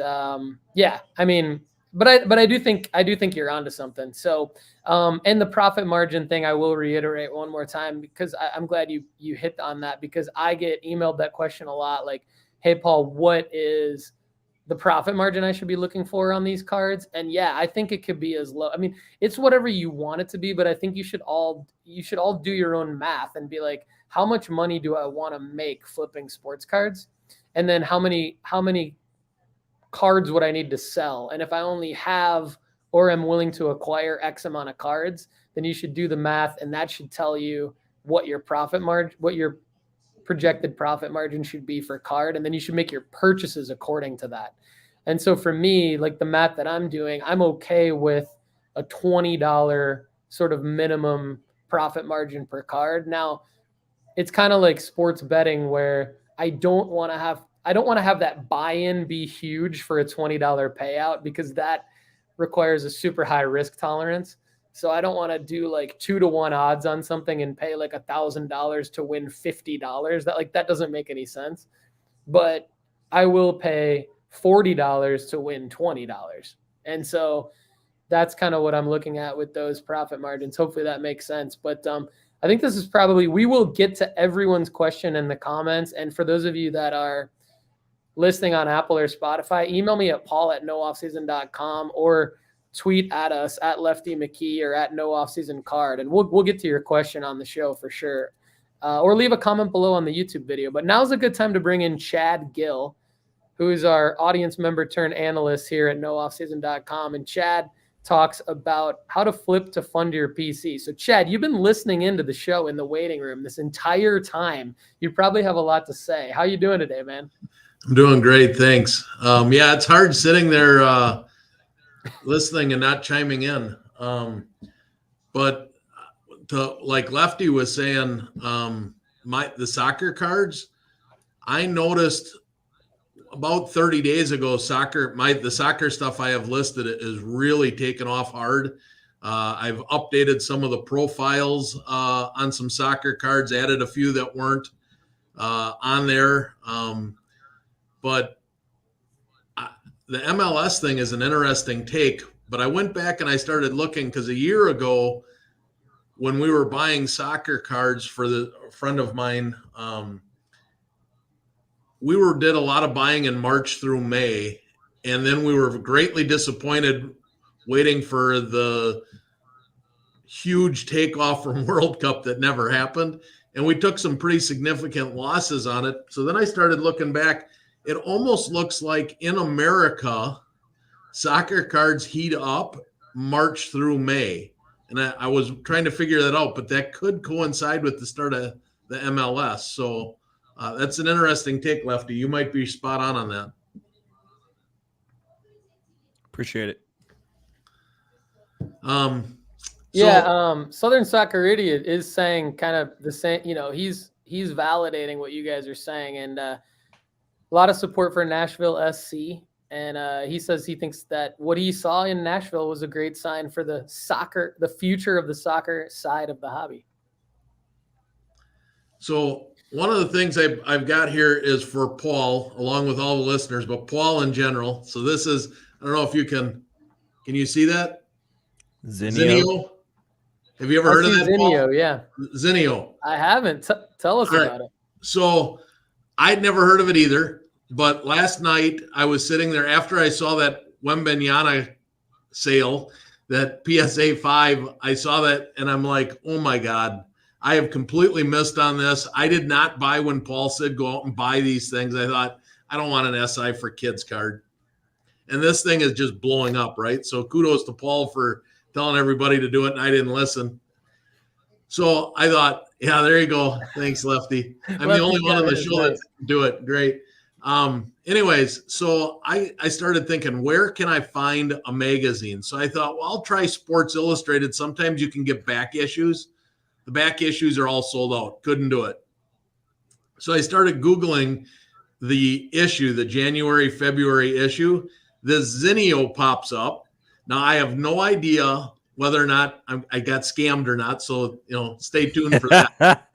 yeah, I mean, but I do think you're onto something. So, and the profit margin thing, I will reiterate one more time because I'm glad you hit on that, because I get emailed that question a lot. Like, hey, Paul, what is the profit margin I should be looking for on these cards? And yeah, I think it could be as low. I mean, it's whatever you want it to be, but I think you should all do your own math and be like, how much money do I want to make flipping sports cards? And then how many cards would I need to sell? And if I only have or am willing to acquire X amount of cards, then you should do the math, and that should tell you what your profit margin, what your projected profit margin should be for card, and then you should make your purchases according to that. And so for me, like the math that I'm doing, I'm okay with a $20 sort of minimum profit margin per card. Now, it's kind of like sports betting where I don't want to have that buy-in be huge for a $20 payout, because that requires a super high risk tolerance. So I don't want to do like 2-to-1 odds on something and pay like $1,000 to win $50. That doesn't make any sense. But I will pay $40 to win $20. And so that's kind of what I'm looking at with those profit margins. Hopefully that makes sense. But I think this is probably, we will get to everyone's question in the comments. And for those of you that are listening on Apple or Spotify, email me at paul@nooffseason.com or tweet at us at Lefty McKee or at nooffseasoncard, and we'll get to your question on the show for sure. Or leave a comment below on the YouTube video. But now's a good time to bring in Chad Guell, who is our audience member turned analyst here at nooffseason.com. And Chad talks about how to flip to fund your PC. So Chad, you've been listening into the show in the waiting room this entire time. You probably have a lot to say. How you doing today, man? I'm doing great, thanks. Yeah, it's hard sitting there listening and not chiming in. But like Lefty was saying, the soccer cards, I noticed about 30 days ago, the soccer stuff I have listed is really taken off hard. I've updated some of the profiles on some soccer cards, added a few that weren't on there. But the MLS thing is an interesting take. But I went back and I started looking, because a year ago, when we were buying soccer cards for a friend of mine, we did a lot of buying in March through May, and then we were greatly disappointed waiting for the huge takeoff from World Cup that never happened, and we took some pretty significant losses on it. So then I started looking back. It almost looks like in America, soccer cards heat up March through May, and I was trying to figure that out, but that could coincide with the start of the MLS. So that's an interesting take, Lefty. You might be spot on that. Appreciate it. Southern Soccer Idiot is saying kind of the same. You know, he's validating what you guys are saying, and a lot of support for Nashville SC. And he says he thinks that what he saw in Nashville was a great sign for the future of the soccer side of the hobby. So one of the things I've got here is for Paul, along with all the listeners, but Paul in general. So this is, I don't know if you can Can you see that? Zinio. Have you ever heard of that, Zinio, Paul? yeah. Zinio. I haven't. Tell us about it. So I'd never heard of it either. But last night I was sitting there after I saw that Wembanyama sale, that PSA 5. I saw that and I'm like, oh my God, I have completely missed on this. I did not buy when Paul said go out and buy these things. I thought, I don't want an SI for kids card. And this thing is just blowing up, right? So kudos to Paul for telling everybody to do it, and I didn't listen. So I thought, yeah, there you go. Thanks, Lefty. I'm the only one on the show that do it. Great. Anyways, so I started thinking, where can I find a magazine? So I thought, well, I'll try Sports Illustrated. Sometimes you can get back issues. The back issues are all sold out. Couldn't do it. So I started Googling the issue, the January, February issue. This Zinio pops up. Now I have no idea whether or not I got scammed or not. So, stay tuned for that.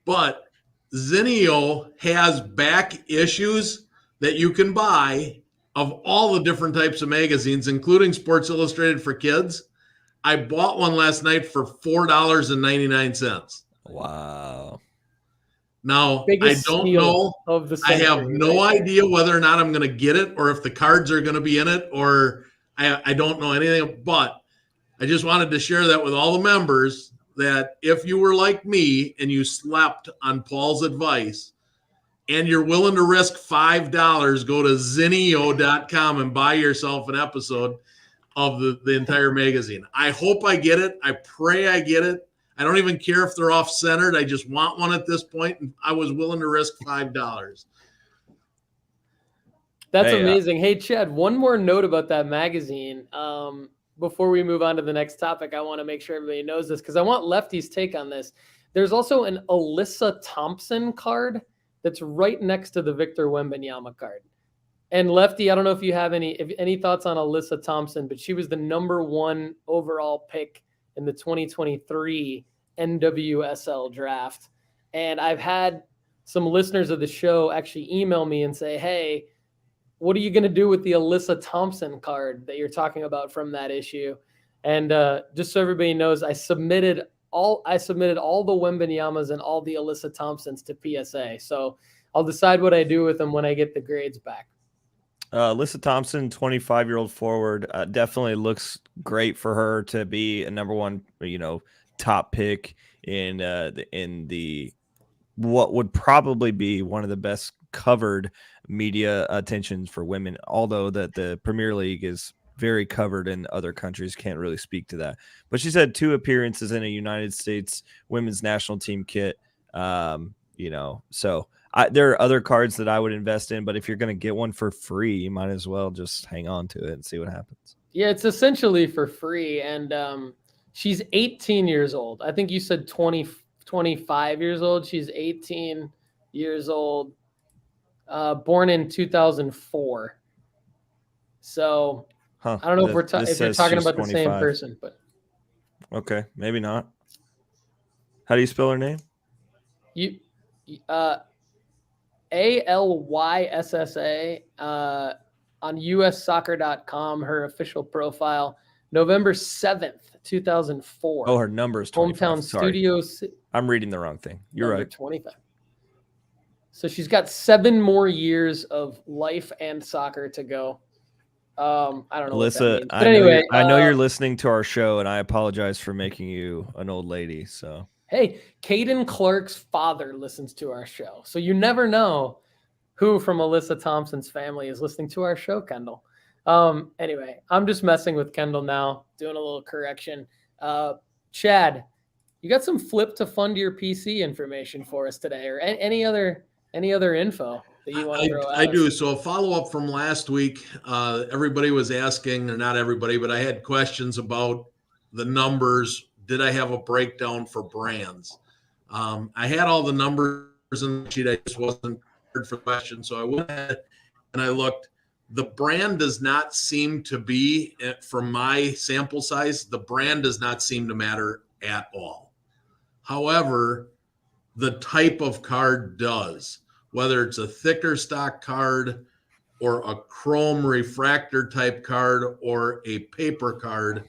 But Zinio has back issues that you can buy of all the different types of magazines, including Sports Illustrated for kids. I bought one last night for $4.99. Wow. Now, Biggest I don't steal know. of the I century, have no idea whether or not I'm going to get it or if the cards are going to be in it, or I don't know anything. But I just wanted to share that with all the members, that if you were like me and you slept on Paul's advice and you're willing to risk $5, go to Zinio.com and buy yourself an episode of the entire magazine. I hope I get it. I pray I get it. I don't even care if they're off-centered. I just want one at this point, and I was willing to risk $5. That's amazing. Hey, Chad, one more note about that magazine. Before we move on to the next topic, I want to make sure everybody knows this because I want Lefty's take on this. There's also an Alyssa Thompson card that's right next to the Victor Wembanyama card. And Lefty, I don't know if you have any thoughts on Alyssa Thompson, but she was the #1 overall pick in the 2023 NWSL draft. And I've had some listeners of the show actually email me and say, hey, what are you going to do with the Alyssa Thompson card that you're talking about from that issue? And just so everybody knows, I submitted all the Wembanyamas and all the Alyssa Thompsons to PSA. So I'll decide what I do with them when I get the grades back. Alyssa Thompson, 25-year-old forward, definitely looks great for her to be a #1, top pick in the what would probably be one of the best covered media attentions for women, although that the Premier League is very covered in other countries, can't really speak to that. But she's had 2 appearances in a United States women's national team kit. So there are other cards that I would invest in, but if you're going to get one for free, you might as well just hang on to it and see what happens. Yeah, it's essentially for free. And she's 18 years old. I think you said 25 years old. She's 18 years old, born in 2004. So I don't know if you're talking about the same person, but okay, maybe not. How do you spell her name? Alyssa on ussoccer.com, her official profile, November 7th, 2004. Oh, her number is 25. Hometown Studios. I'm reading the wrong thing. You're right. 25. So she's got 7 more years of life and soccer to go. I don't know. Alyssa, but anyway, I know you're listening to our show, and I apologize for making you an old lady. So hey, Caden Clark's father listens to our show, so you never know who from Alyssa Thompson's family is listening to our show, Kendall. Anyway, I'm just messing with Kendall now, doing a little correction. Chad, you got some flip to fund your PC information for us today, or any other info that you want to throw out? I do. So a follow-up from last week, everybody was asking, or not everybody, but I had questions about the numbers. Did I have a breakdown for brands? I had all the numbers in the sheet. I just wasn't prepared for the question. So I went ahead and I looked. The brand does not seem to be, from my sample size, the brand does not seem to matter at all. However, the type of card does. Whether it's a thicker stock card or a chrome refractor type card or a paper card,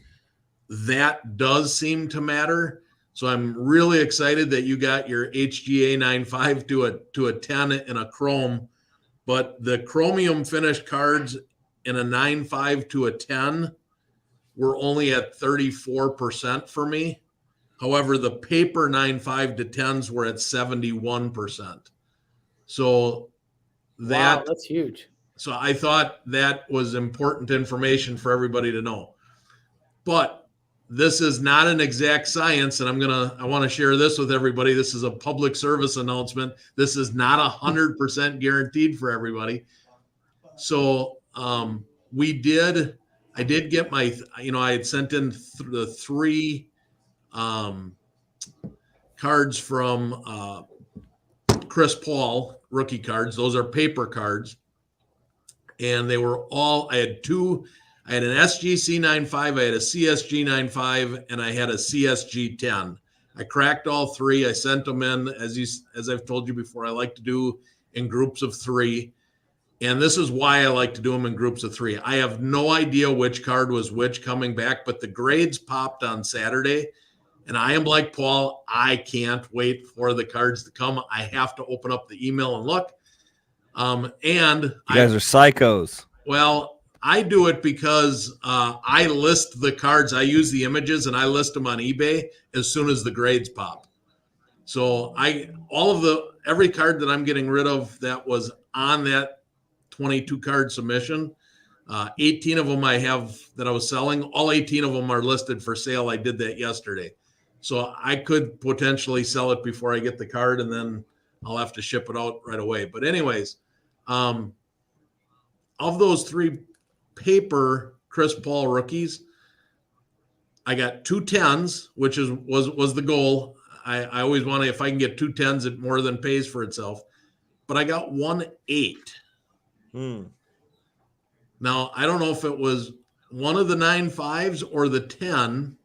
that does seem to matter. So I'm really excited that you got your HGA 9.5 to a 10 in a chrome, but the chromium finished cards in a 9.5 to a 10 were only at 34% for me. However, the paper 9.5 to 10s were at 71%. So Wow, that's huge. So I thought that was important information for everybody to know. But this is not an exact science, and I want to share this with everybody. This is a public service announcement. This is not 100% guaranteed for everybody. So I did get my, I had sent in the 3 cards from Chris Paul, rookie cards. Those are paper cards. And they were all, I had an SGC 9.5, I had a CSG 9.5, and I had a CSG 10. I cracked all 3. I sent them in, as I've told you before, I like to do in groups of 3. And this is why I like to do them in groups of 3. I have no idea which card was which coming back, but the grades popped on Saturday. And I am like Paul, I can't wait for the cards to come. I have to open up the email and look. And you guys are psychos. Well, I do it because I list the cards. I use the images and I list them on eBay as soon as the grades pop. So every card that I'm getting rid of that was on that 22 card submission, 18 of them I have that I was selling. All 18 of them are listed for sale. I did that yesterday. So I could potentially sell it before I get the card, and then I'll have to ship it out right away. But anyways, of those 3 paper Chris Paul rookies, I got 2 10s, which was the goal. I always want to, if I can get 2 10s, it more than pays for itself. But I got 1 8. Now, I don't know if it was one of the 9.5s or the 10,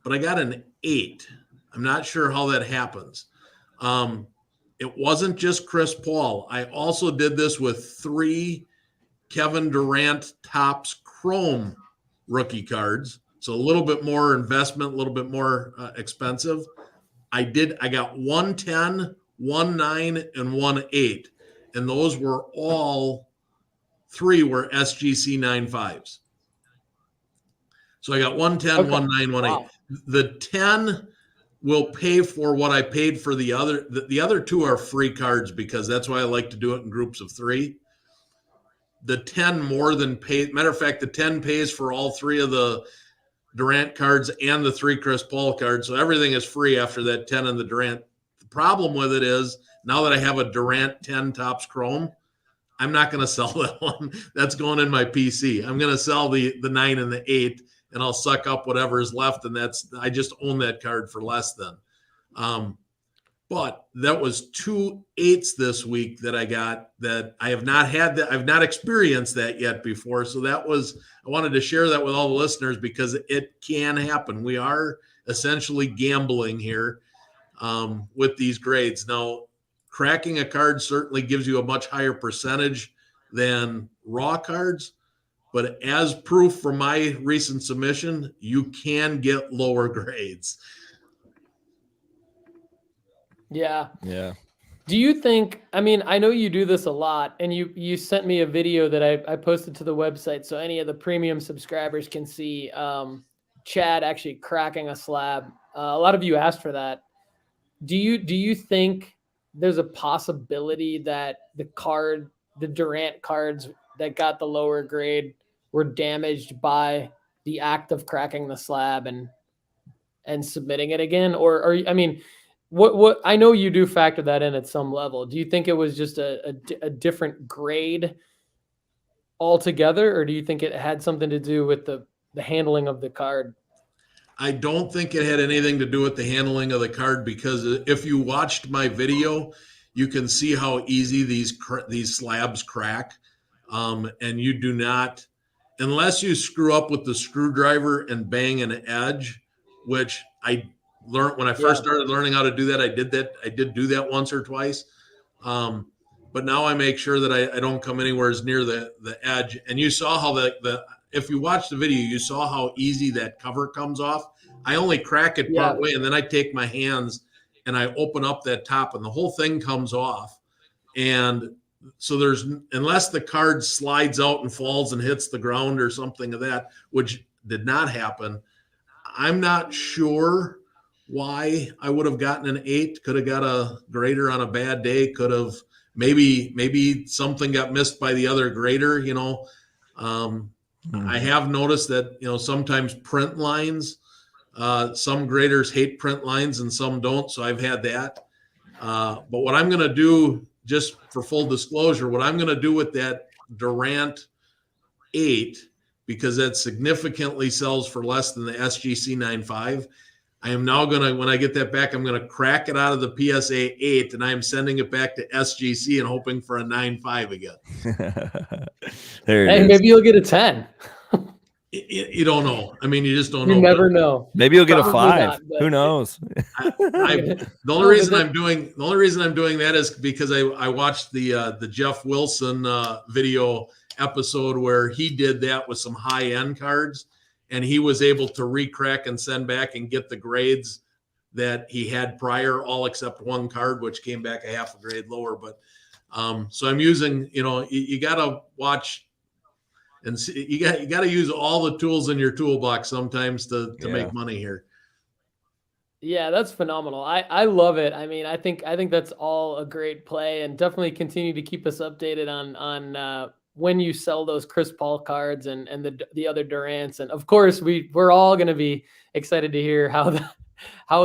but I got an 8. I'm not sure how that happens. It wasn't just Chris Paul. I also did this with 3 Kevin Durant Topps Chrome rookie cards. So a little bit more investment, a little bit more expensive. I got 1 10, 1 9, and 1 8. And those were all 3 were SGC 9.5s. So I got 1 10, okay. 1 9, 1 8. The 10 will pay for what I paid for the other. The other 2 are free cards because that's why I like to do it in groups of 3. The 10 more than pays. Matter of fact, the 10 pays for all 3 of the Durant cards and the 3 Chris Paul cards. So everything is free after that 10 and the Durant. The problem with it is now that I have a Durant 10 Topps Chrome, I'm not going to sell that one. That's going in my PC. I'm going to sell the 9 and the 8, and I'll suck up whatever is left. And I just own that card for less than. But that was 2 8s this week that I got that I have not had that. I've not experienced that yet before. So I wanted to share that with all the listeners because it can happen. We are essentially gambling here with these grades. Now, cracking a card certainly gives you a much higher percentage than raw cards. But as proof from my recent submission, you can get lower grades. Yeah. Yeah. Do you think, I know you do this a lot, and you sent me a video that I posted to the website so any of the premium subscribers can see Chad actually cracking a slab. A lot of you asked for that. Do you think there's a possibility that the Durant cards that got the lower grade were damaged by the act of cracking the slab and submitting it again? Or what I know you do factor that in at some level. Do you think it was just a different grade altogether, or do you think it had something to do with the handling of the card? I don't think it had anything to do with the handling of the card, because if you watched my video, you can see how easy these slabs crack. And you do not, unless you screw up with the screwdriver and bang an edge, which I learned when I first started learning how to do that. I did do that once or twice. but now I make sure that I don't come anywhere as near the edge. And you saw how if you watch the video, you saw how easy that cover comes off. I only crack it part way, and then I take my hands and I open up that top, and the whole thing comes off. And so unless the card slides out and falls and hits the ground or something of that, which did not happen, I'm not sure why I would have gotten an 8. Could have got a grader on a bad day. Could have maybe something got missed by the other grader. I have noticed that sometimes print lines. Some graders hate print lines and some don't, so I've had that. But what I'm going to do, just for full disclosure, what I'm going to do with that Durant 8, because that significantly sells for less than the SGC 9.5, I am now going to, when I get that back, I'm going to crack it out of the PSA 8, and I'm sending it back to SGC and hoping for a 9.5 again. Hey, maybe you'll get a 10. You don't know. I mean, you just don't know. You never know. Maybe you'll get a 5. Not, who knows? The only reason I'm doing that is because I watched the Jeff Wilson video episode where he did that with some high end cards, and he was able to recrack and send back and get the grades that he had prior, all except one card, which came back a half a grade lower. But so I'm using, you got to watch. And see, you got to use all the tools in your toolbox sometimes to make money here. Yeah, that's phenomenal. I love it. I mean, I think that's all a great play, and definitely continue to keep us updated on when you sell those Chris Paul cards and the other Durants. And of course, we're all going to be excited to hear how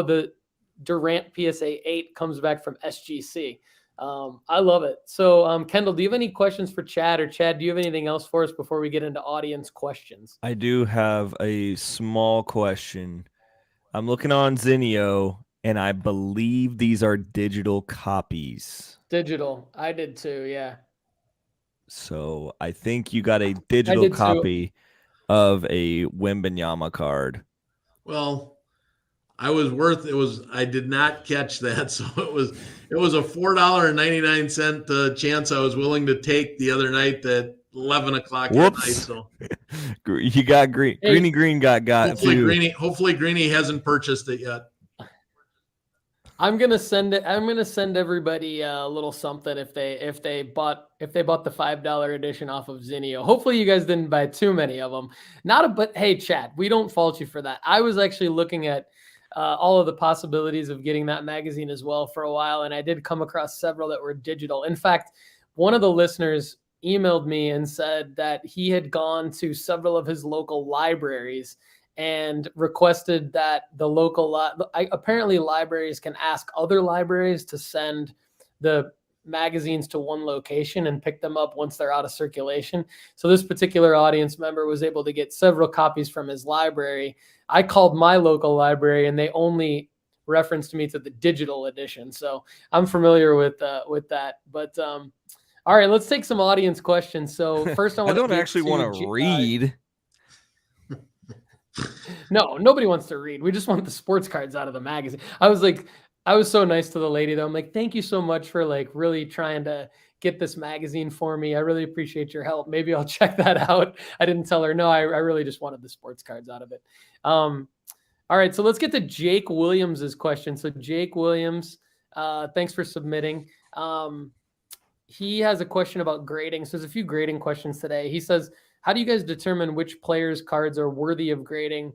the Durant PSA 8 comes back from SGC. I love it. So, Kendall, do you have any questions for Chad, or Chad, do you have anything else for us before we get into audience questions? I do have a small question. I'm looking on Zinio, and I believe these are digital copies. Digital. I did too. Yeah. So I think you got a digital copy of a Wembanyama card. Well, I did not catch that. So it was a $4.99 chance I was willing to take the other night at 11 o'clock at night. So you got Green. Hey, Green got hopefully Greeny hasn't purchased it yet. I'm gonna send it. I'm gonna send everybody a little something if they bought the $5 edition off of Zinio. Hopefully you guys didn't buy too many of them. But hey, Chad, we don't fault you for that. I was actually looking at all of the possibilities of getting that magazine as well for a while, and I did come across several that were digital. In fact, one of the listeners emailed me and said that he had gone to several of his local libraries and requested that the local apparently libraries can ask other libraries to send the magazines to one location and pick them up once they're out of circulation. So this particular audience member was able to get several copies from his library. I called my local library and they only referenced me to the digital edition. So I'm familiar with that. But all right, let's take some audience questions. So first I don't actually want to read. No, nobody wants to read. We just want the sports cards out of the magazine. I was so nice to the lady though. I'm like, thank you so much for really trying to get this magazine for me. I really appreciate your help. Maybe I'll check that out. I didn't tell her, no, I really just wanted the sports cards out of it. All right, so let's get to Jake Williams's question. So Jake Williams, thanks for submitting. He has a question about grading. So there's a few grading questions today. He says, how do you guys determine which players' cards are worthy of grading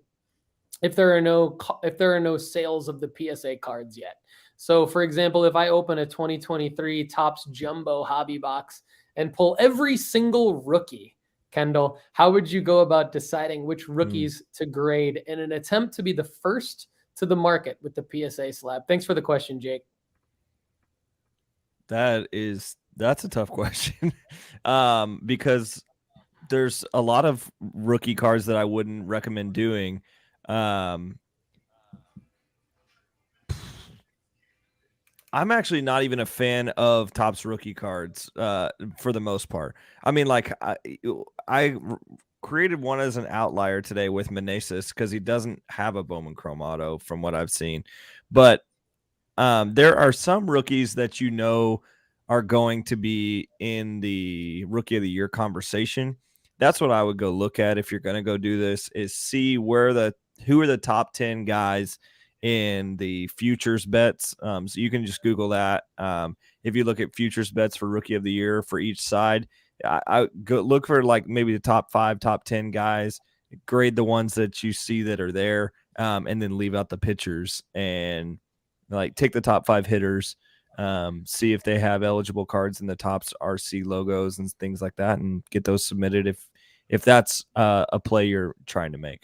if there are no sales of the PSA cards yet? So, for example, if I open a 2023 Topps Jumbo hobby box and pull every single rookie, Kendall, how would you go about deciding which rookies to grade in an attempt to be the first to the market with the PSA slab? Thanks for the question, Jake. That's a tough question because there's a lot of rookie cards that I wouldn't recommend doing. I'm actually not even a fan of Topps rookie cards for the most part. I mean, like I created one as an outlier today with Meneses because he doesn't have a Bowman Chrome Auto from what I've seen. But there are some rookies that are going to be in the Rookie of the Year conversation. That's what I would go look at if you're going to go do this, is see who are the top 10 guys in the futures bets. So you can just Google that. If you look at futures bets for Rookie of the Year for each side, I go look for like maybe the top 5, top 10 guys, grade the ones that you see that are there, and then leave out the pitchers and like take the top 5 hitters, see if they have eligible cards in the tops RC logos and things like that, and get those submitted if that's a play you're trying to make.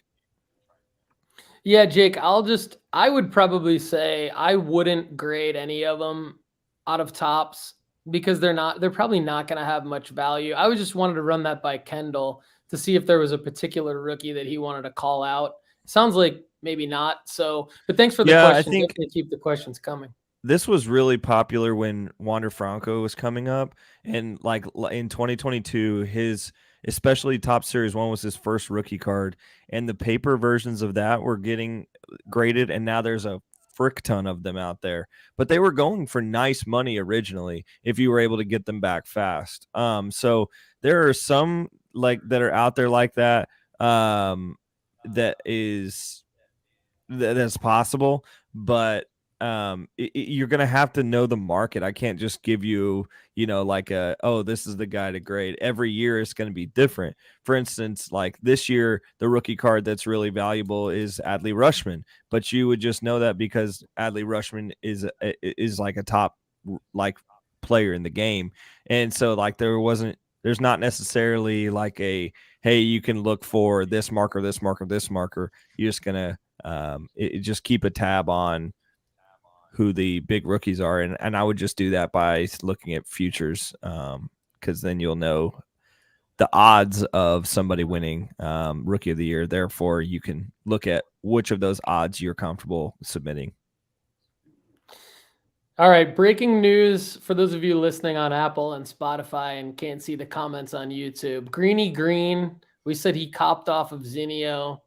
Yeah, Jake, I would probably say I wouldn't grade any of them out of tops because they're probably not going to have much value. I just wanted to run that by Kendall to see if there was a particular rookie that he wanted to call out. Sounds like maybe not. So, but thanks for the question. I think definitely keep the questions coming. This was really popular when Wander Franco was coming up, and like in 2022, his especially Top Series 1 was his first rookie card, and the paper versions of that were getting graded, and now there's a frick ton of them out there. But they were going for nice money originally if you were able to get them back fast. So there are some like that are out there like that. That's possible, but you're going to have to know the market. I can't just give you, like this is the guy to grade. Every year is going to be different. For instance, like this year, the rookie card that's really valuable is Adley Rutschman, but you would just know that because Adley Rutschman is like a top like player in the game. And so like there's not necessarily like hey, you can look for this marker, this marker, this marker. You're just going to just keep a tab on who the big rookies are. And I would just do that by looking at futures, because then you'll know the odds of somebody winning Rookie of the Year. Therefore, you can look at which of those odds you're comfortable submitting. All right, breaking news for those of you listening on Apple and Spotify and can't see the comments on YouTube. Greeny Green, we said he copped off of Zinio.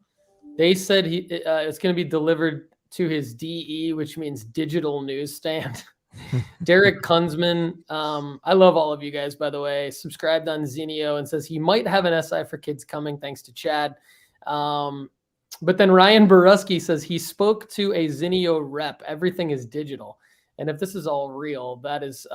They said it's going to be delivered to his DE, which means digital newsstand. Derek Kunzman, I love all of you guys, by the way, subscribed on Zinio and says he might have an SI for kids coming, thanks to Chad. But then Ryan Borusky says he spoke to a Zinio rep. Everything is digital. And if this is all real, that is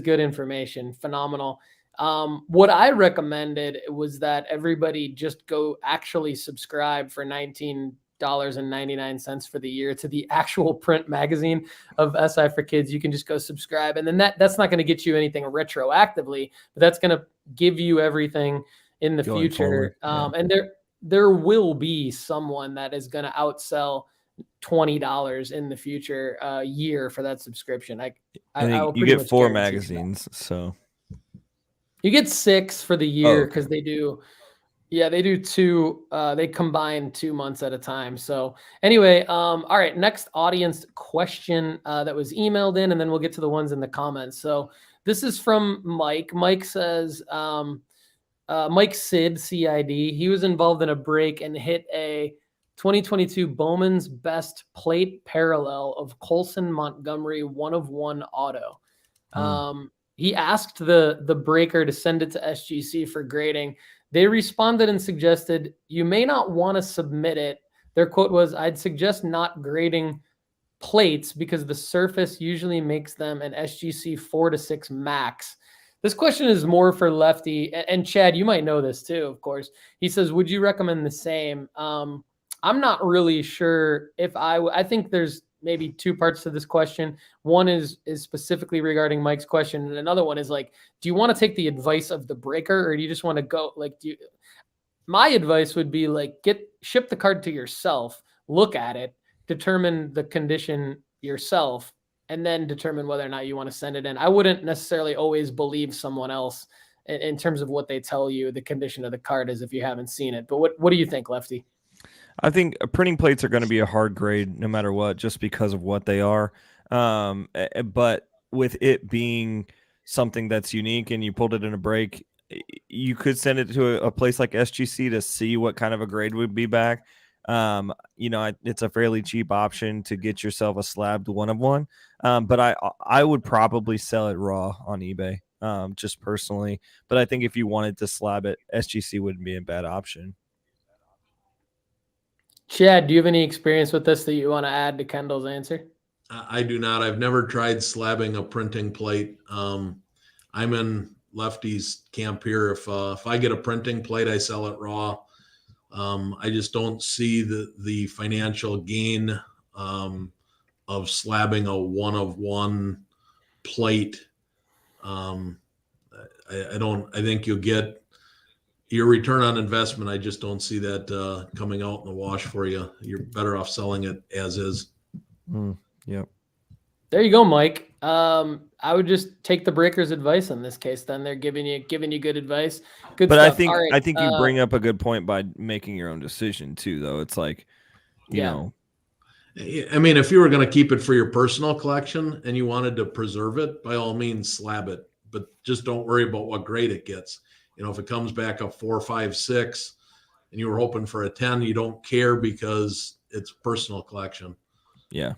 good information. Phenomenal. What I recommended was that everybody just go actually subscribe for $19.99 for the year to the actual print magazine of SI for Kids. You can just go subscribe, and then that's not going to get you anything retroactively, but that's going to give you everything in the Going future. forward, yeah. And there will be someone that is going to outsell $20 in the future year for that subscription. You get 4 magazines, so you get 6 for the year because they do 2. They combine 2 months at a time. So anyway, all right, next audience question that was emailed in, and then we'll get to the ones in the comments. So this is from Mike. Mike says, Mike Sid, CID, he was involved in a break and hit a 2022 Bowman's Best Plate Parallel of Colson Montgomery 1/1 auto. He asked the breaker to send it to SGC for grading. They responded and suggested, you may not want to submit it. Their quote was, I'd suggest not grading plates because the surface usually makes them an SGC 4 to 6 max. This question is more for Lefty. And Chad, you might know this too, of course. He says, would you recommend the same? I'm not really sure if I think there's maybe 2 parts to this question. One is specifically regarding Mike's question, and another one is like, do you want to take the advice of the breaker, or do you just want to go like? My advice would be like, ship the card to yourself, look at it, determine the condition yourself, and then determine whether or not you want to send it in. I wouldn't necessarily always believe someone else in terms of what they tell you the condition of the card is if you haven't seen it. But what do you think, Lefty? I think printing plates are going to be a hard grade no matter what, just because of what they are. But with it being something that's unique and you pulled it in a break, you could send it to a place like SGC to see what kind of a grade would be back. It's a fairly cheap option to get yourself a slabbed one of one. But I would probably sell it raw on eBay, just personally. But I think if you wanted to slab it, SGC wouldn't be a bad option. Chad, do you have any experience with this that you want to add to Kendall's answer? I do not. I've never tried slabbing a printing plate. I'm in Lefty's camp here. If I get a printing plate, I sell it raw. I just don't see the financial gain of slabbing a one of one plate. I think you'll get your return on investment. I just don't see that coming out in the wash for you. You're better off selling it as is. Yep. There you go, Mike. I would just take the breaker's advice on this case. Then they're giving you good advice. Good but stuff. I think you bring up a good point by making your own decision too, though. It's like, you know, I mean, if you were going to keep it for your personal collection and you wanted to preserve it, by all means, slab it. But just don't worry about what grade it gets. If it comes back a 4, 5, 6, and you were hoping for a 10, you don't care because it's personal collection. Yeah.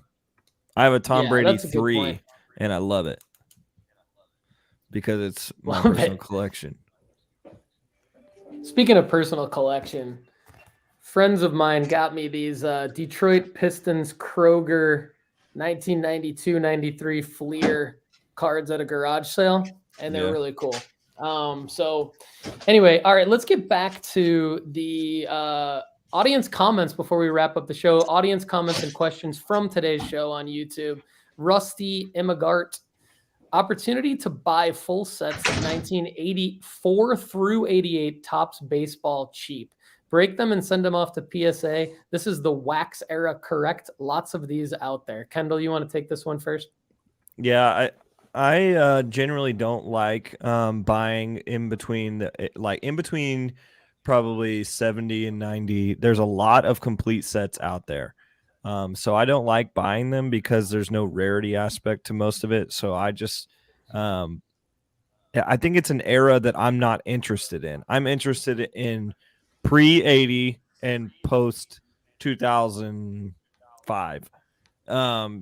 I have a Tom Brady 3, and I love it because it's my personal collection. Speaking of personal collection, friends of mine got me these Detroit Pistons Kroger 1992-93 Fleer cards at a garage sale, and they're really cool. So anyway, all right, let's get back to the audience comments before we wrap up the show. Audience comments and questions from today's show on YouTube. Rusty Imagart, opportunity to buy full sets of 1984 through 88 Topps baseball cheap. Break them and send them off to PSA. This is the wax era, correct? Lots of these out there. Kendall, you want to take this one first? Yeah, I generally don't like buying in between probably 70 and 90. There's a lot of complete sets out there. So I don't like buying them because there's no rarity aspect to most of it. So I just I think it's an era that I'm not interested in. I'm interested in pre-80 and post 2005.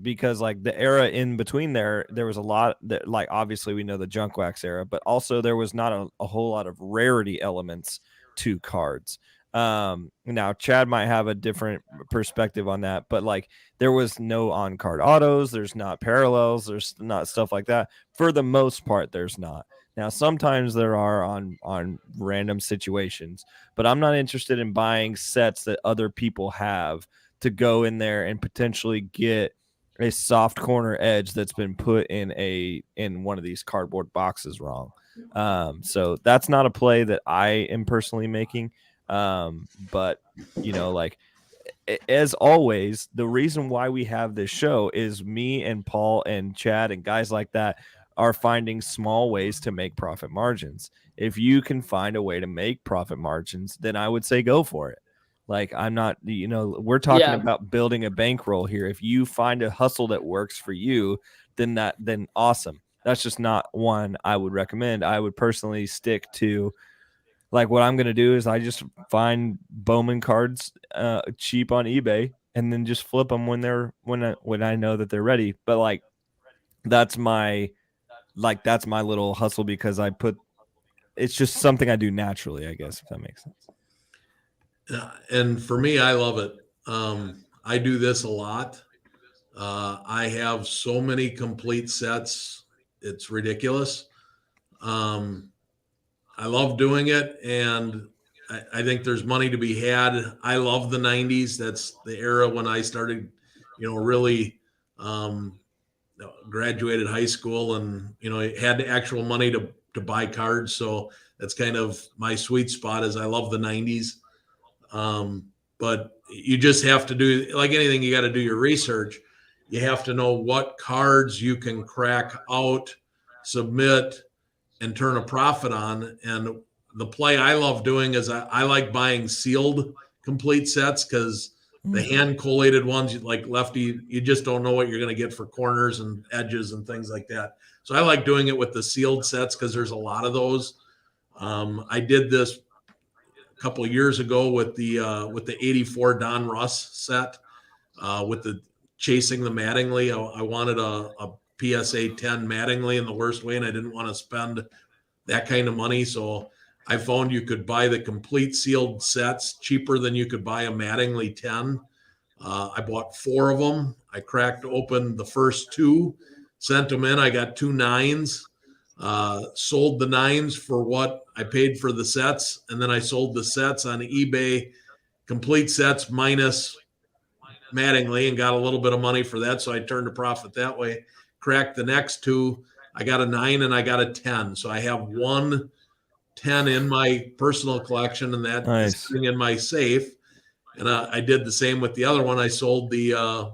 Because like the era in between there was a lot that, like, obviously we know the junk wax era, but also there was not a whole lot of rarity elements to cards. Now Chad might have a different perspective on that, but like there was no on card autos, there's not parallels, there's not stuff like that. For the most part, there's not. Now sometimes there are on random situations, but I'm not interested in buying sets that other people have to go in there and potentially get a soft corner edge that's been put in one of these cardboard boxes wrong. So that's not a play that I am personally making. But like as always, the reason why we have this show is me and Paul and Chad and guys like that are finding small ways to make profit margins. If you can find a way to make profit margins, then I would say go for it. Like, I'm not, we're talking about building a bankroll here. If you find a hustle that works for you, then awesome. That's just not one I would recommend. I would personally stick to, like, what I'm going to do is I just find Bowman cards cheap on eBay and then just flip them when I know that they're ready. But like, that's my little hustle because it's just something I do naturally, I guess, if that makes sense. And for me, I love it. I do this a lot. I have so many complete sets. It's ridiculous. I love doing it, and I think there's money to be had. I love the 90s. That's the era when I started, really graduated high school and, had the actual money to buy cards. So that's kind of my sweet spot is I love the 90s. But you just have to do, like anything, you got to do your research. You have to know what cards you can crack out, submit, and turn a profit on. And the play I love doing is I like buying sealed complete sets because the hand collated ones, like Lefty, you just don't know what you're going to get for corners and edges and things like that. So I like doing it with the sealed sets because there's a lot of those. I did this couple of years ago with the 84 Don Russ set, with the chasing the Mattingly. I wanted a PSA 10 Mattingly in the worst way, and I didn't want to spend that kind of money. So I found you could buy the complete sealed sets cheaper than you could buy a Mattingly 10. I bought 4 of them. I cracked open the first 2, sent them in. I got 2 9s, sold the 9s for what I paid for the sets. And then I sold the sets on eBay, complete sets minus Mattingly, and got a little bit of money for that. So I turned a profit that way. Cracked the next 2. I got a 9 and I got a 10. So I have 1 10 in my personal collection, and that is sitting in my safe. And I did the same with the other one. I sold the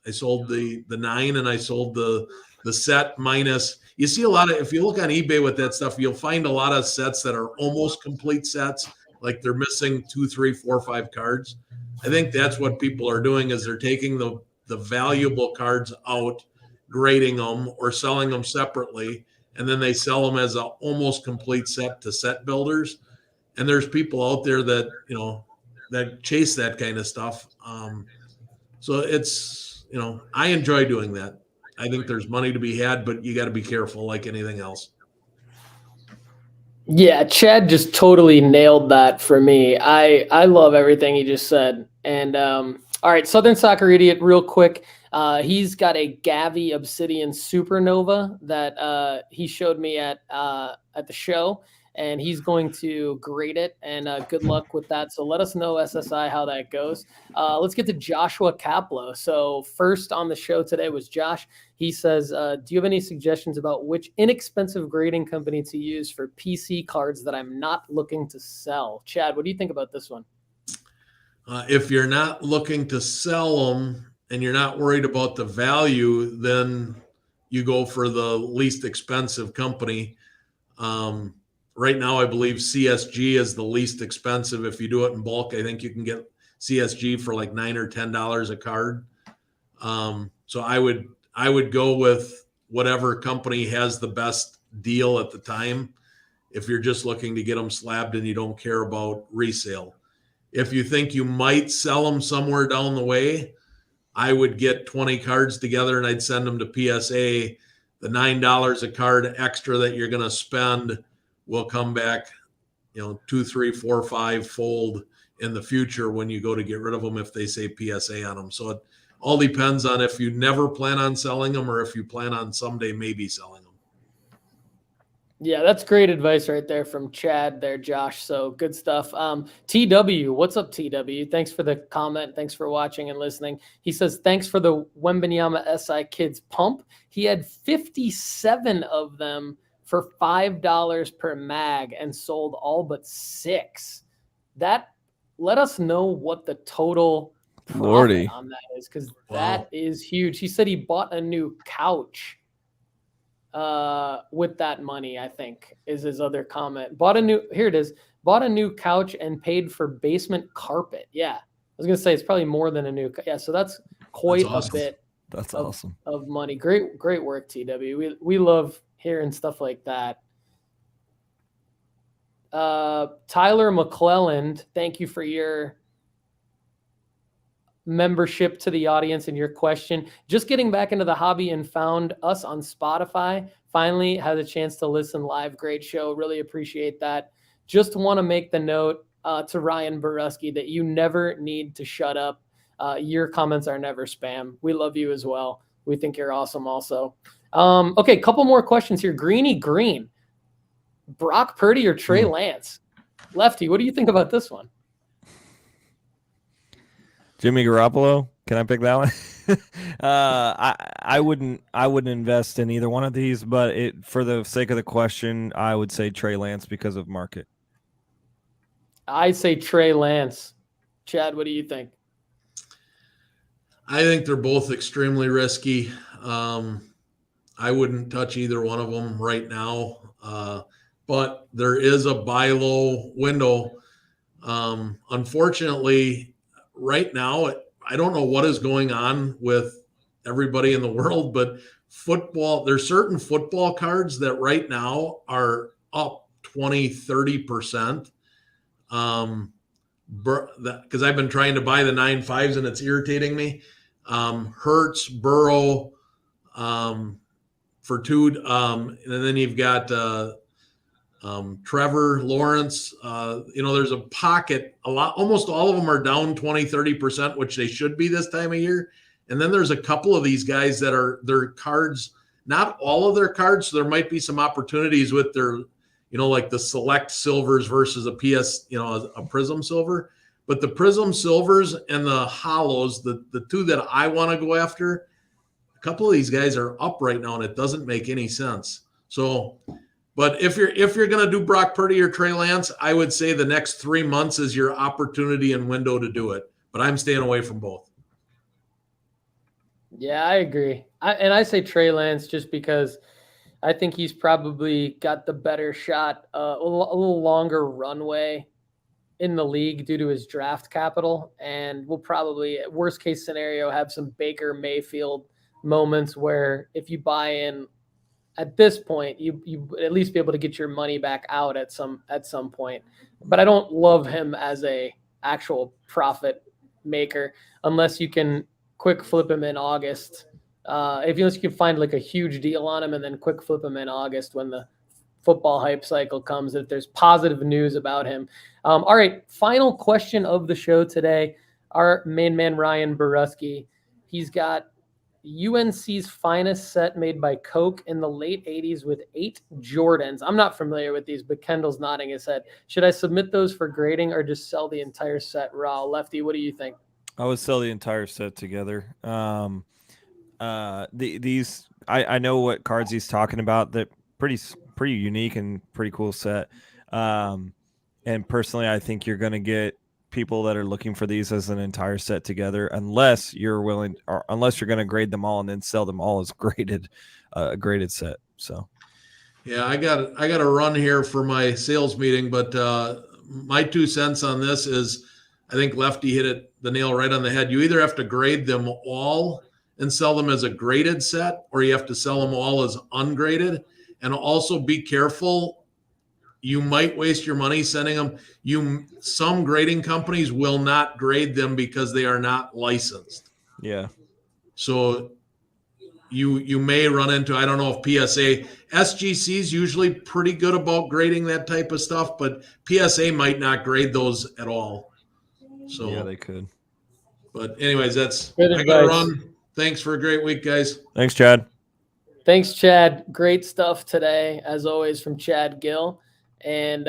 9, and I sold the set minus. You see a lot of, if you look on eBay with that stuff, you'll find a lot of sets that are almost complete sets, like they're missing 2, 3, 4, 5 cards. I think that's what people are doing, is they're taking the valuable cards out, grading them or selling them separately, and then they sell them as an almost complete set to set builders. And there's people out there that, that chase that kind of stuff. So it's, I enjoy doing that. I think there's money to be had, but you got to be careful like anything else. Yeah, Chad just totally nailed that for me. I love everything he just said. And all right, Southern Soccer Idiot, real quick. He's got a Gavi Obsidian Supernova that he showed me at the show, and he's going to grade it. And good luck with that. So let us know, SSI, how that goes. Let's get to Joshua Kaplow. So first on the show today was Josh. He says, do you have any suggestions about which inexpensive grading company to use for PC cards that I'm not looking to sell? Chad, what do you think about this one? If you're not looking to sell them and you're not worried about the value, then you go for the least expensive company. Right now, I believe CSG is the least expensive. If you do it in bulk, I think you can get CSG for like $9 or $10 a card. So I would go with whatever company has the best deal at the time, if you're just looking to get them slabbed and you don't care about resale. If you think you might sell them somewhere down the way, I would get 20 cards together and I'd send them to PSA. The $9 a card extra that you're going to spend will come back, 2, 3, 4, 5 fold in the future when you go to get rid of them, if they say PSA on them. So it all depends on if you never plan on selling them or if you plan on someday maybe selling them. Yeah, that's great advice right there from Chad there, Josh. So good stuff. TW, what's up, TW? Thanks for the comment. Thanks for watching and listening. He says, thanks for the Wembanyama SI Kids pump. He had 57 of them for $5 per mag and sold all but 6. That, let us know what the total profit on that is, because that is huge. He said he bought a new couch with that money, I think, is his other comment. Bought a new couch and paid for basement carpet. Yeah, I was gonna say it's probably more than a new. Yeah, so that's quite awesome. A bit. That's awesome of money. Great work, TW. We love hearing stuff like that. Tyler McClelland, thank you for your membership to the audience and your question. Just getting back into the hobby and found us on Spotify. Finally had a chance to listen live. Great show. Really appreciate that. Just want to make the note to Ryan Borusky that you never need to shut up. Your comments are never spam. We love you as well. We think you're awesome also. Okay, couple more questions here. Greeny Green. Brock Purdy or Trey Lance? Lefty, what do you think about this one? Jimmy Garoppolo, can I pick that one? I wouldn't invest in either one of these, but for the sake of the question, I would say Trey Lance because of market. I say Trey Lance. Chad, what do you think? I think they're both extremely risky. I wouldn't touch either one of them right now, but there is a buy low window. Unfortunately, right now, I don't know what is going on with everybody in the world, but football, there's certain football cards that right now are up 20, 30%. because I've been trying to buy the 9.5s and it's irritating me. Hurts, Burrow, for two, and then you've got Trevor Lawrence. There's a pocket. Almost all of them are down 20-30%, which they should be this time of year. And then there's a couple of these guys that are their cards, not all of their cards. So there might be some opportunities with their, like the select silvers versus a a prism silver. But the prism silvers and the hollows, the two that I want to go after, a couple of these guys are up right now, and it doesn't make any sense. So, but if you're going to do Brock Purdy or Trey Lance, I would say the next 3 months is your opportunity and window to do it. But I'm staying away from both. Yeah, I agree. I say Trey Lance just because I think he's probably got the better shot, a little longer runway in the league due to his draft capital, and will probably, worst case scenario, have some Baker Mayfield moments where if you buy in at this point, you at least be able to get your money back out at some point. But I don't love him as a actual profit maker unless you can quick flip him in August. If you can find like a huge deal on him and then quick flip him in August when the football hype cycle comes, if there's positive news about him. All right, final question of the show today. Our main man, Ryan Borusky, he's got UNC's finest set made by Coke in the late 80s with 8 Jordans. I'm not familiar with these, but Kendall's nodding his head. Should I submit those for grading or just sell the entire set raw? Lefty, what do you think? I would sell the entire set together. These I know what cards he's talking about. That pretty unique and pretty cool set. And personally, I think you're going to get people that are looking for these as an entire set together, unless you're willing, or unless you're going to grade them all and then sell them all as graded set. So, yeah, I got a run here for my sales meeting, but my 2 cents on this is, I think Lefty hit the nail right on the head. You either have to grade them all and sell them as a graded set, or you have to sell them all as ungraded. And also be careful. You might waste your money sending them. Some grading companies will not grade them because they are not licensed. Yeah. So you may run into, I don't know if SGC is usually pretty good about grading that type of stuff, but PSA might not grade those at all. So yeah, they could. But anyways, I got to run. Thanks for a great week, guys. Thanks, Chad. Thanks, Chad. Great stuff today, as always, from Chad Guell. And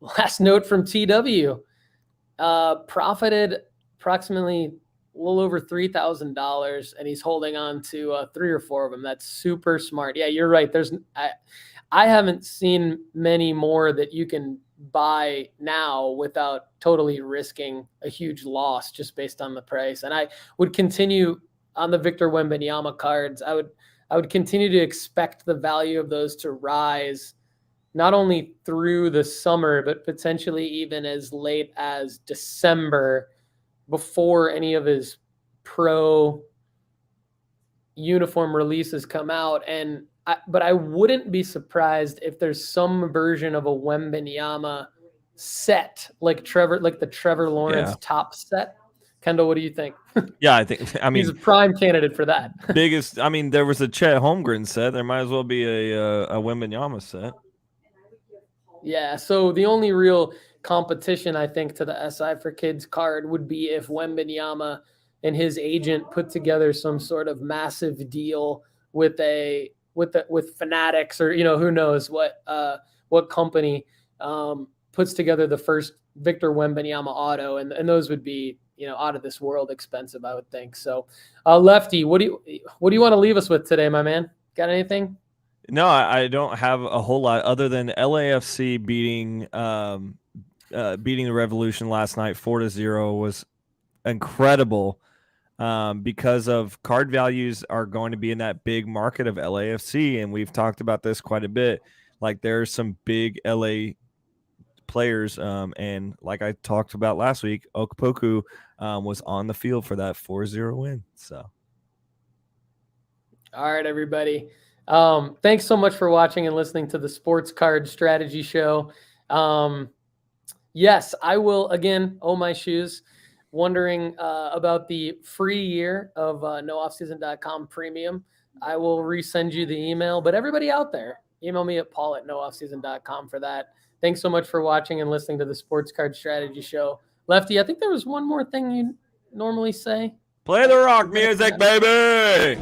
last note from TW. Profited approximately a little over $3,000, and he's holding on to 3 or 4 of them. That's super smart. Yeah, you're right. I haven't seen many more that you can buy now without totally risking a huge loss just based on the price. And I would continue on the Victor Wembanyama cards. I would continue to expect the value of those to rise, not only through the summer, but potentially even as late as December, before any of his pro uniform releases come out. But I wouldn't be surprised if there's some version of a Wembanyama set, like the Trevor Lawrence top set. Kendall, what do you think? Yeah, he's a prime candidate for that. There was a Chet Holmgren set. There might as well be a Wembanyama set. Yeah, so the only real competition, I think, to the SI for Kids card would be if Wembanyama and his agent put together some sort of massive deal with Fanatics, or who knows what company puts together the first Victor Wembanyama auto, and those would be out of this world expensive, I would think. So, Lefty, what do you want to leave us with today, my man? Got anything? No, I don't have a whole lot other than LAFC beating the Revolution last night 4-0 was incredible. Because of card values are going to be in that big market of LAFC, and we've talked about this quite a bit. Like, there's some big LA players, and like I talked about last week, Okpoku was on the field for that 4-0 win. So, all right, everybody. Thanks so much for watching and listening to the Sports Card Strategy Show. Yes, I will again owe my shoes. Wondering about the free year of nooffseason.com premium. I will resend you the email, but everybody out there, email me at paul@nooffseason.com for that. Thanks so much for watching and listening to the Sports Card Strategy Show. Lefty, I think there was one more thing you normally say. Play the rock music, baby.